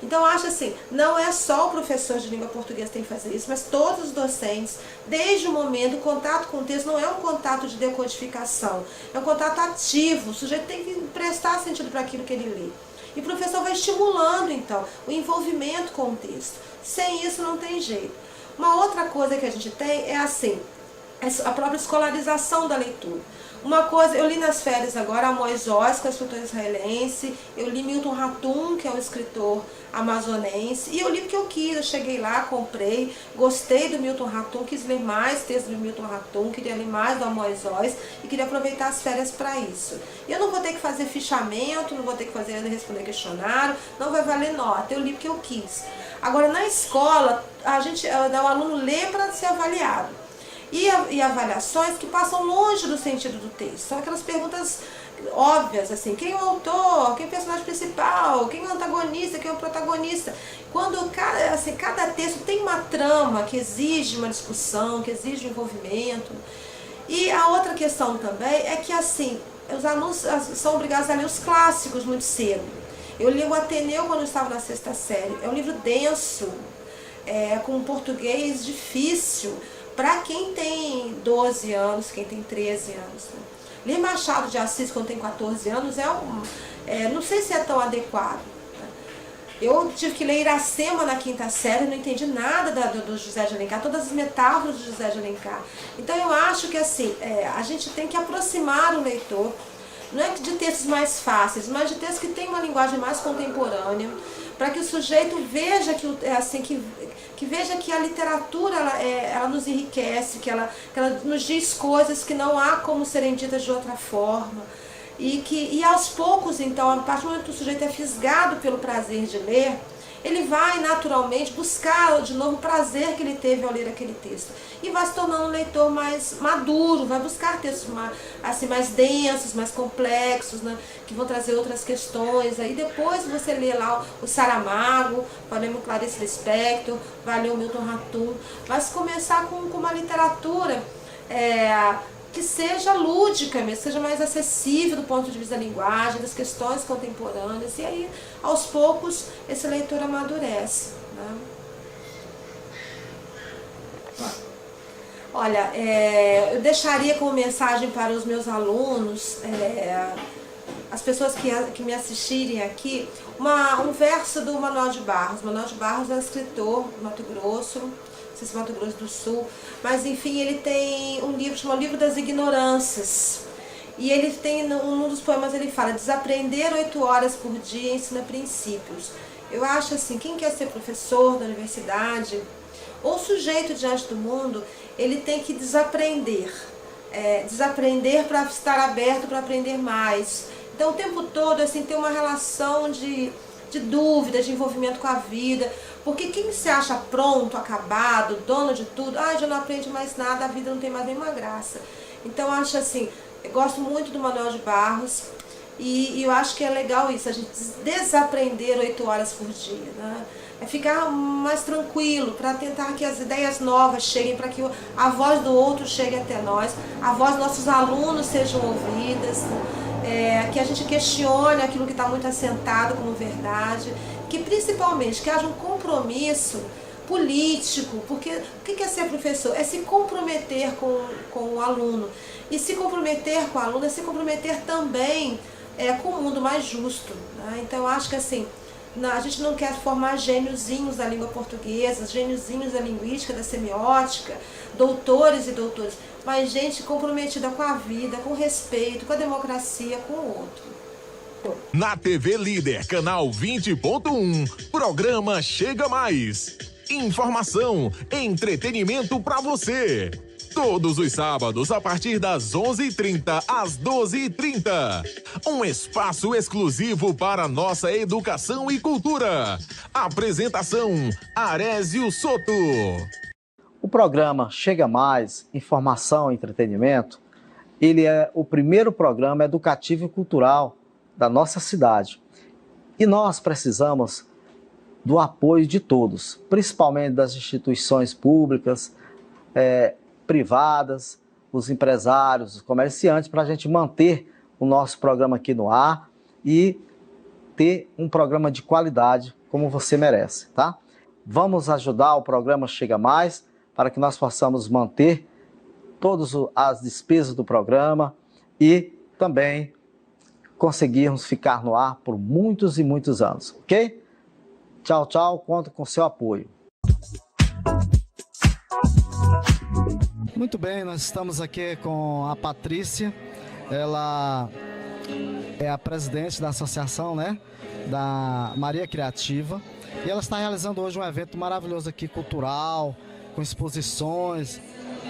Então, eu acho assim, não é só o professor de língua portuguesa que tem que fazer isso, mas todos os docentes, desde o momento, o contato com o texto não é um contato de decodificação, é um contato ativo, o sujeito tem que prestar sentido para aquilo que ele lê. E o professor vai estimulando, então, o envolvimento com o texto. Sem isso não tem jeito. Uma outra coisa que a gente tem é assim, a própria escolarização da leitura. Uma coisa, eu li nas férias agora Amos Oz, que é um escritor israelense, eu li Milton Ratum, que é um escritor amazonense, e eu li porque eu quis, eu cheguei lá, comprei, gostei do Milton Ratum, quis ler mais textos do Milton Ratum, queria ler mais do Amos Oz e queria aproveitar as férias para isso. E eu não vou ter que fazer fichamento, não vou ter que responder questionário, não vai valer nota, eu li porque eu quis. Agora, na escola, o aluno lê para ser avaliado. E avaliações que passam longe do sentido do texto. São aquelas perguntas óbvias, assim, quem é o autor, quem é o personagem principal, quem é o antagonista, quem é o protagonista. Quando cada texto tem uma trama que exige uma discussão, que exige um envolvimento. E a outra questão também é que, assim, os alunos são obrigados a ler os clássicos muito cedo. Eu li o Ateneu quando eu estava na 6ª série. É um livro denso, com um português difícil, para quem tem 12 anos, quem tem 13 anos. Né? Ler Machado de Assis quando tem 14 anos não sei se é tão adequado. Né? Eu tive que ler Iracema na 5ª série, não entendi nada do José de Alencar, todas as metáforas do José de Alencar. Então eu acho que assim, a gente tem que aproximar o leitor, não é de textos mais fáceis, mas de textos que têm uma linguagem mais contemporânea, para que o sujeito veja que veja que a literatura ela nos enriquece, que ela nos diz coisas que não há como serem ditas de outra forma. E aos poucos, então, a partir do momento que o sujeito é fisgado pelo prazer de ler, ele vai naturalmente buscar de novo o prazer que ele teve ao ler aquele texto. E vai se tornando um leitor mais maduro, vai buscar textos mais densos, mais complexos, né, que vão trazer outras questões. Aí depois você lê lá o Saramago, vai ler o Clarice Lispector, vai ler o Milton Ratum, vai se começar com uma literatura que seja lúdica mesmo, seja mais acessível do ponto de vista da linguagem, das questões contemporâneas, e aí, aos poucos, esse leitor amadurece. Né? Olha, eu deixaria como mensagem para os meus alunos, as pessoas que me assistirem aqui, um verso do Manuel de Barros. Manuel de Barros é um escritor do Mato Grosso, Mato Grosso do Sul, mas enfim, ele tem um livro chamado Livro das Ignorâncias, e ele tem, num dos poemas ele fala: desaprender 8 horas por dia ensina princípios. Eu acho assim, quem quer ser professor da universidade ou sujeito diante do mundo, ele tem que desaprender, desaprender para estar aberto para aprender mais. Então o tempo todo assim, ter uma relação de dúvida, de envolvimento com a vida, porque quem se acha pronto, acabado, dono de tudo, já não aprende mais nada, a vida não tem mais nenhuma graça. Então eu acho assim, eu gosto muito do Manuel de Barros e eu acho que é legal isso, a gente desaprender 8 horas por dia, né? É ficar mais tranquilo, para tentar que as ideias novas cheguem, para que a voz do outro chegue até nós, a voz dos nossos alunos sejam ouvidas, que a gente questione aquilo que está muito assentado como verdade, que principalmente que haja um compromisso político, porque o que é ser professor? É se comprometer com o aluno, e se comprometer com o aluno é se comprometer também com um mundo mais justo. Né? Então eu acho que assim, a gente não quer formar gêniozinhos da língua portuguesa, gêniozinhos da linguística, da semiótica, doutores e doutoras, mas gente comprometida com a vida, com o respeito, com a democracia, com o outro. Na TV Líder, canal 20.1, programa Chega Mais. Informação, entretenimento pra você. Todos os sábados, a partir das 11h30 às 12h30. Um espaço exclusivo para nossa educação e cultura. Apresentação, Arésio Soto. O programa Chega Mais, Informação e Entretenimento, ele é o primeiro programa educativo e cultural da nossa cidade. E nós precisamos do apoio de todos, principalmente das instituições públicas, privadas, os empresários, os comerciantes, para a gente manter o nosso programa aqui no ar e ter um programa de qualidade como você merece, tá? Vamos ajudar o programa Chega Mais para que nós possamos manter todas as despesas do programa e também conseguirmos ficar no ar por muitos e muitos anos, ok? Tchau, tchau, conto com seu apoio. Muito bem, nós estamos aqui com a Patrícia, ela é a presidente da associação, né, da Maria Criativa, e ela está realizando hoje um evento maravilhoso aqui, cultural, com exposições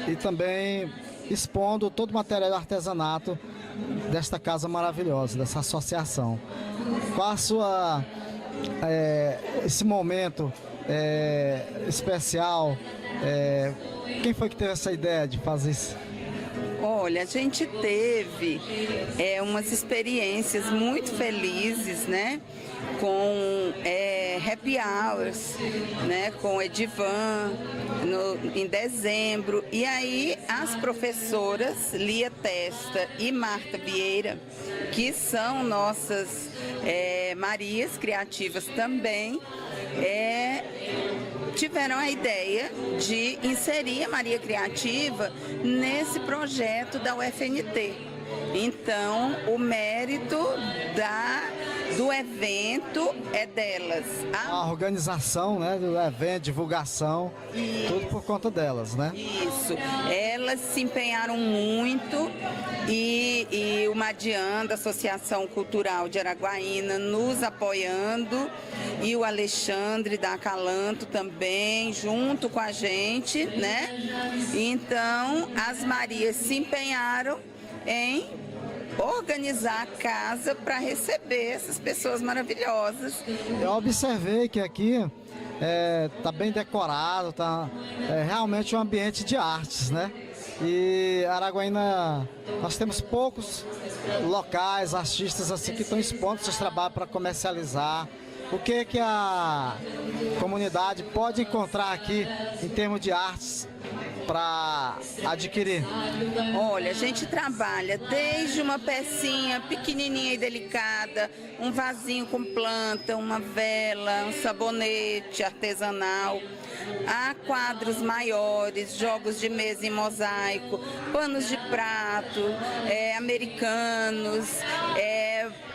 e também expondo todo o material de artesanato desta casa maravilhosa, dessa associação. Qual a sua, esse momento especial, quem foi que teve essa ideia de fazer isso? Olha, a gente teve umas experiências muito felizes, né? Com happy hours, né? Com Edivan em dezembro. E aí as professoras Lia Testa e Marta Vieira, que são nossas Marias Criativas também, tiveram a ideia de inserir a Maria Criativa nesse projeto da UFNT. Então, o mérito do evento é delas. A organização, né, do evento, divulgação, tudo por conta delas, né? Isso. Elas se empenharam muito e o Madian, da Associação Cultural de Araguaína, nos apoiando, e o Alexandre da Acalanto também, junto com a gente, né? Então, as Marias se empenharam em organizar a casa para receber essas pessoas maravilhosas. Eu observei que aqui tá bem decorado, tá realmente um ambiente de artes, né? E Araguaína, nós temos poucos locais, artistas assim que estão expondo seus trabalhos para comercializar. O que a comunidade pode encontrar aqui em termos de artes para adquirir? Olha, a gente trabalha desde uma pecinha pequenininha e delicada, um vasinho com planta, uma vela, um sabonete artesanal, há quadros maiores, jogos de mesa em mosaico, panos de prato, americanos,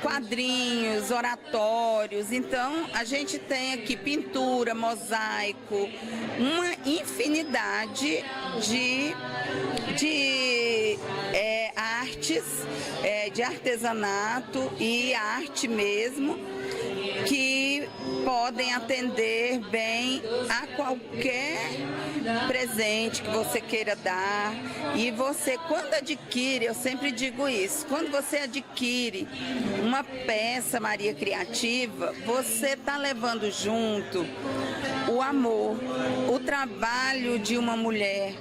quadrinhos, oratórios. Então, a gente tem aqui pintura, mosaico, uma infinidade de artes, de artesanato e arte mesmo, que podem atender bem a qualquer presente que você queira dar. E você, quando adquire, eu sempre digo isso, quando você adquire uma peça Maria Criativa, você está levando junto o amor, o trabalho de uma mulher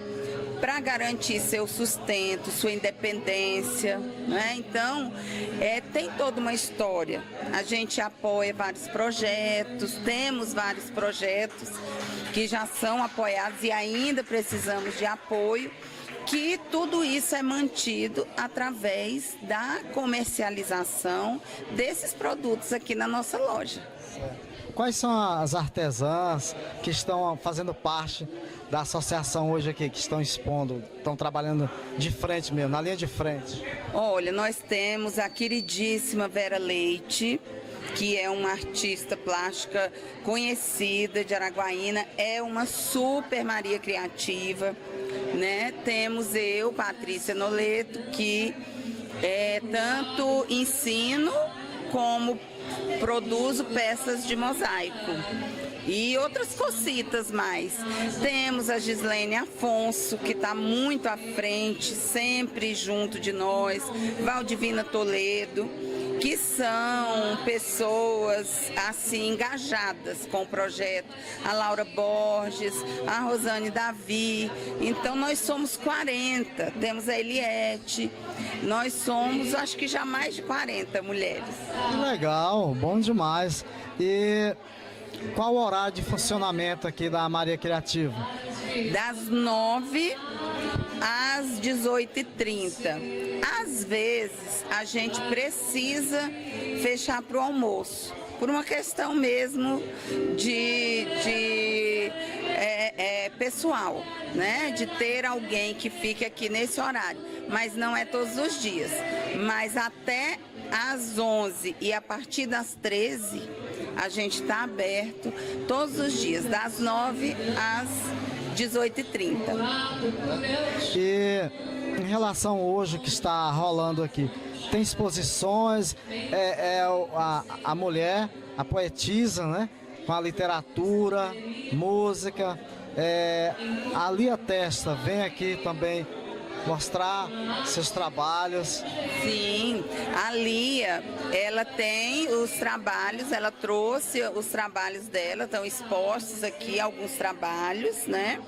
para garantir seu sustento, sua independência, né? Então, tem toda uma história. A gente apoia vários projetos, temos vários projetos que já são apoiados e ainda precisamos de apoio, que tudo isso é mantido através da comercialização desses produtos aqui na nossa loja. Quais são as artesãs que estão fazendo parte da associação hoje aqui, que estão expondo, estão trabalhando de frente mesmo, na linha de frente? Olha, nós temos a queridíssima Vera Leite, que é uma artista plástica conhecida de Araguaína, é uma super Maria Criativa, né? Temos eu, Patrícia Noleto, que tanto ensino como produzo peças de mosaico e outras cositas mais. Temos a Gislene Afonso, que está muito à frente, sempre junto de nós, Valdivina Toledo, que são pessoas assim engajadas com o projeto, a Laura Borges, a Rosane Davi. Então nós somos 40, temos a Eliette, nós somos acho que já mais de 40 mulheres. Que legal, bom demais. E qual o horário de funcionamento aqui da Maria Criativa? Das 9 às 18h30. Às vezes a gente precisa fechar para o almoço, por uma questão mesmo de pessoal, né? De ter alguém que fique aqui nesse horário, mas não é todos os dias. Mas até às 11 e a partir das 13, a gente está aberto todos os dias, das 9 às 18h30. E em relação hoje que está rolando aqui, tem exposições, a mulher, a poetisa, né? Com a literatura, música. A Lia Testa vem aqui também mostrar seus trabalhos. Sim, a Lia, ela tem os trabalhos, ela trouxe os trabalhos dela, estão expostos aqui alguns trabalhos, né?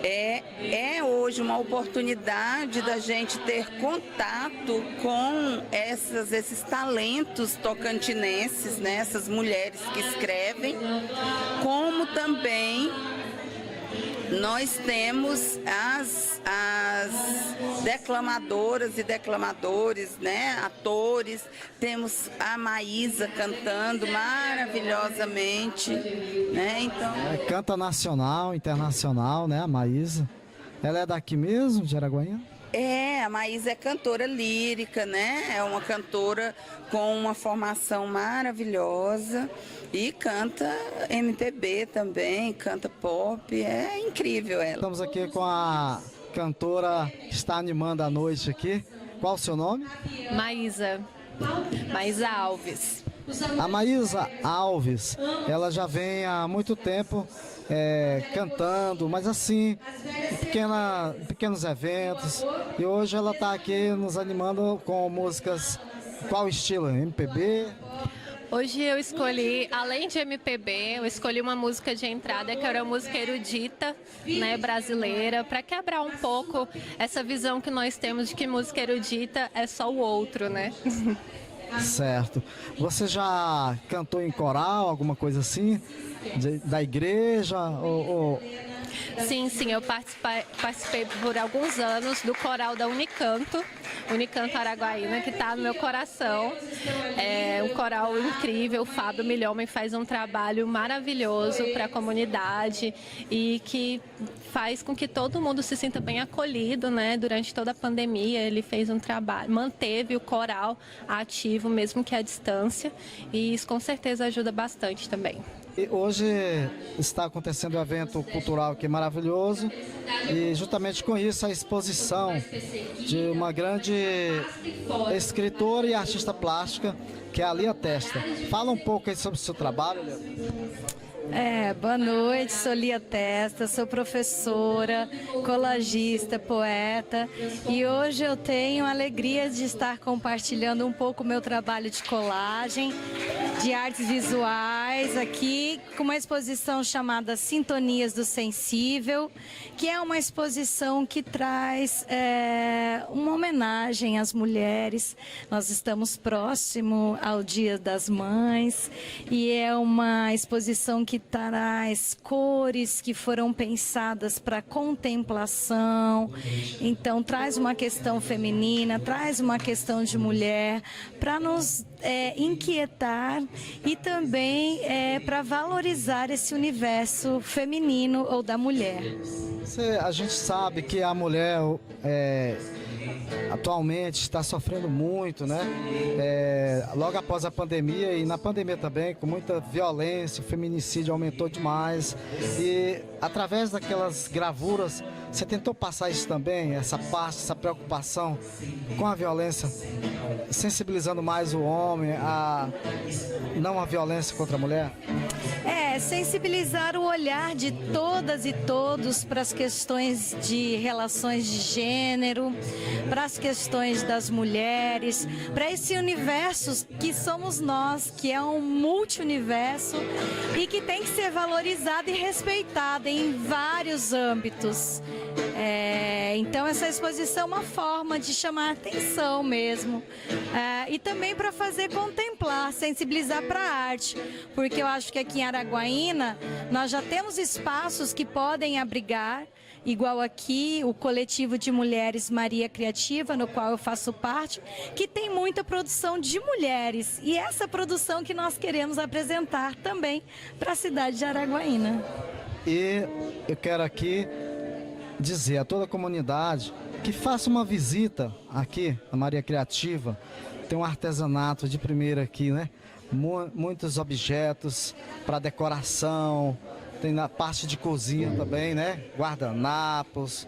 É hoje uma oportunidade da gente ter contato com esses talentos tocantinenses, né? Essas mulheres que escrevem, como também nós temos as declamadoras e declamadores, né? Atores, temos a Maísa cantando maravilhosamente, né? Então... canta nacional, internacional, né? A Maísa. Ela é daqui mesmo, de Araguaína? A Maísa é cantora lírica, né? É uma cantora com uma formação maravilhosa e canta MPB também, canta pop, é incrível ela. Estamos aqui com a cantora que está animando a noite aqui. Qual o seu nome? Maísa Alves. A Maísa Alves, ela já vem há muito tempo cantando, mas assim, em pequenos eventos. E hoje ela está aqui nos animando com músicas, qual estilo? MPB? Hoje eu escolhi, além de MPB, eu escolhi uma música de entrada que era uma música erudita, né, brasileira, para quebrar um pouco essa visão que nós temos de que música erudita é só o outro, né? Certo. Você já cantou em coral, alguma coisa assim? Da igreja? Sim, eu participei por alguns anos do coral da Unicanto Araguaína, que está no meu coração. É um coral incrível, o Fábio Milhomem faz um trabalho maravilhoso para a comunidade e que faz com que todo mundo se sinta bem acolhido, né? Durante toda a pandemia ele fez um trabalho, manteve o coral ativo, mesmo que à distância, e isso com certeza ajuda bastante também. E hoje está acontecendo um evento cultural aqui maravilhoso e justamente com isso a exposição de uma grande escritora e artista plástica, que é a Lia Testa. Fala um pouco aí sobre o seu trabalho, Lia. Boa noite, sou Lia Testa, sou professora, colagista, poeta e hoje eu tenho a alegria de estar compartilhando um pouco o meu trabalho de colagem, de artes visuais aqui com uma exposição chamada Sintonias do Sensível, que é uma exposição que traz uma homenagem às mulheres. Nós estamos próximo ao Dia das Mães e é uma exposição que traz cores que foram pensadas para contemplação, então traz uma questão feminina, traz uma questão de mulher para nos inquietar e também para valorizar esse universo feminino ou da mulher. A gente sabe que a mulher atualmente está sofrendo muito, né? Logo após a pandemia e na pandemia também, com muita violência, o feminicídio aumentou demais. E através daquelas gravuras, você tentou passar isso também, essa parte, essa preocupação com a violência, sensibilizando mais o homem não a violência contra a mulher? Sensibilizar o olhar de todas e todos para as questões de relações de gênero, para as questões das mulheres, para esse universo que somos nós, que é um multi-universo e que tem que ser valorizado e respeitado em vários âmbitos. Então essa exposição é uma forma de chamar atenção mesmo e também para fazer contemplar, sensibilizar para a arte, porque eu acho que aqui em Araguaína nós já temos espaços que podem abrigar, igual aqui o coletivo de mulheres Maria Criativa, no qual eu faço parte, que tem muita produção de mulheres e essa produção que nós queremos apresentar também para a cidade de Araguaína. E eu quero aqui dizer a toda a comunidade que faça uma visita aqui na Maria Criativa, tem um artesanato de primeira aqui, né? Muitos objetos para decoração, tem na parte de cozinha também, né? Guardanapos,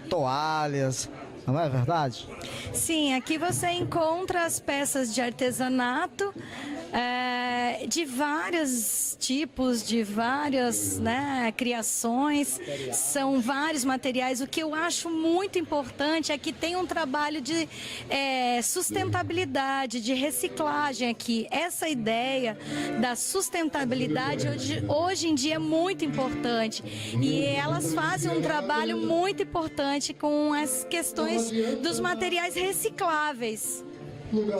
toalhas, não é verdade? Sim, aqui você encontra as peças de artesanato de vários tipos, de várias, né, criações, são vários materiais. O que eu acho muito importante é que tem um trabalho de sustentabilidade, de reciclagem aqui. Essa ideia da sustentabilidade hoje em dia é muito importante e elas fazem um trabalho muito importante com as questões dos materiais recicláveis.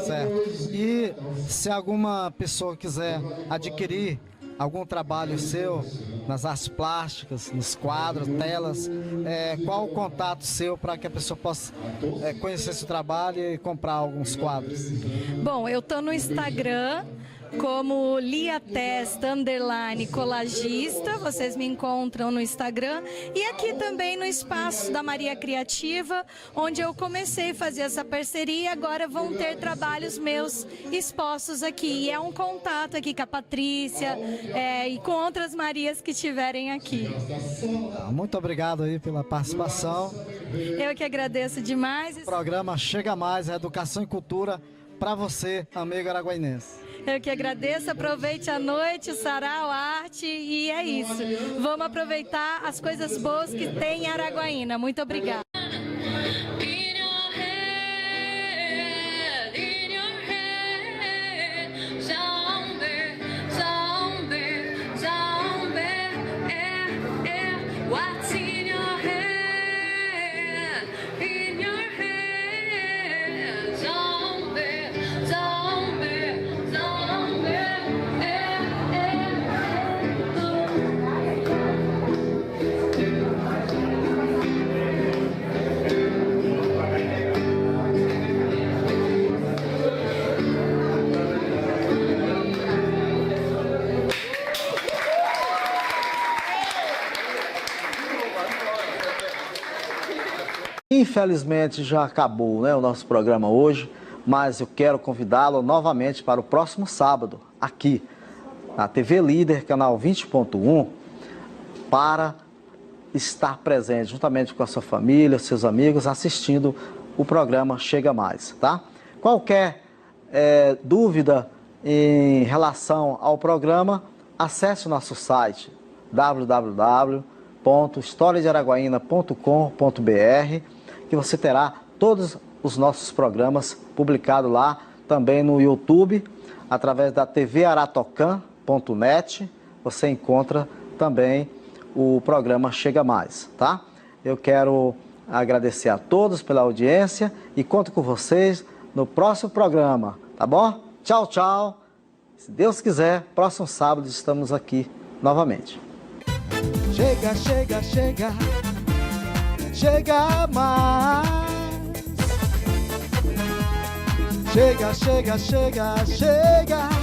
Certo. E se alguma pessoa quiser adquirir algum trabalho seu nas artes plásticas, nos quadros, telas, qual o contato seu para que a pessoa possa conhecer esse trabalho e comprar alguns quadros? Bom, eu estou no Instagram como liatesta_colagista, vocês me encontram no Instagram, e aqui também no espaço da Maria Criativa, onde eu comecei a fazer essa parceria, e agora vão ter trabalhos meus expostos aqui, e é um contato aqui com a Patrícia e com outras Marias que estiverem aqui. Muito obrigado aí pela participação. Eu que agradeço demais. O programa Chega Mais, Educação e Cultura para você, amigo araguainense. Eu que agradeço, aproveite a noite, o sarau, a arte, e é isso. Vamos aproveitar as coisas boas que tem em Araguaína. Muito obrigada. Infelizmente já acabou, né, o nosso programa hoje, mas eu quero convidá-lo novamente para o próximo sábado, aqui na TV Líder, canal 20.1, para estar presente juntamente com a sua família, seus amigos, assistindo o programa Chega Mais, tá? Qualquer dúvida em relação ao programa, acesse o nosso site www.historiadearaguaína.com.br, que você terá todos os nossos programas publicados lá, também no YouTube, através da tvaratocan.net, você encontra também o programa Chega Mais, tá? Eu quero agradecer a todos pela audiência e conto com vocês no próximo programa, tá bom? Tchau, tchau. Se Deus quiser, próximo sábado estamos aqui novamente. Chega, chega, chega, chega mais. Chega, chega, chega, chega.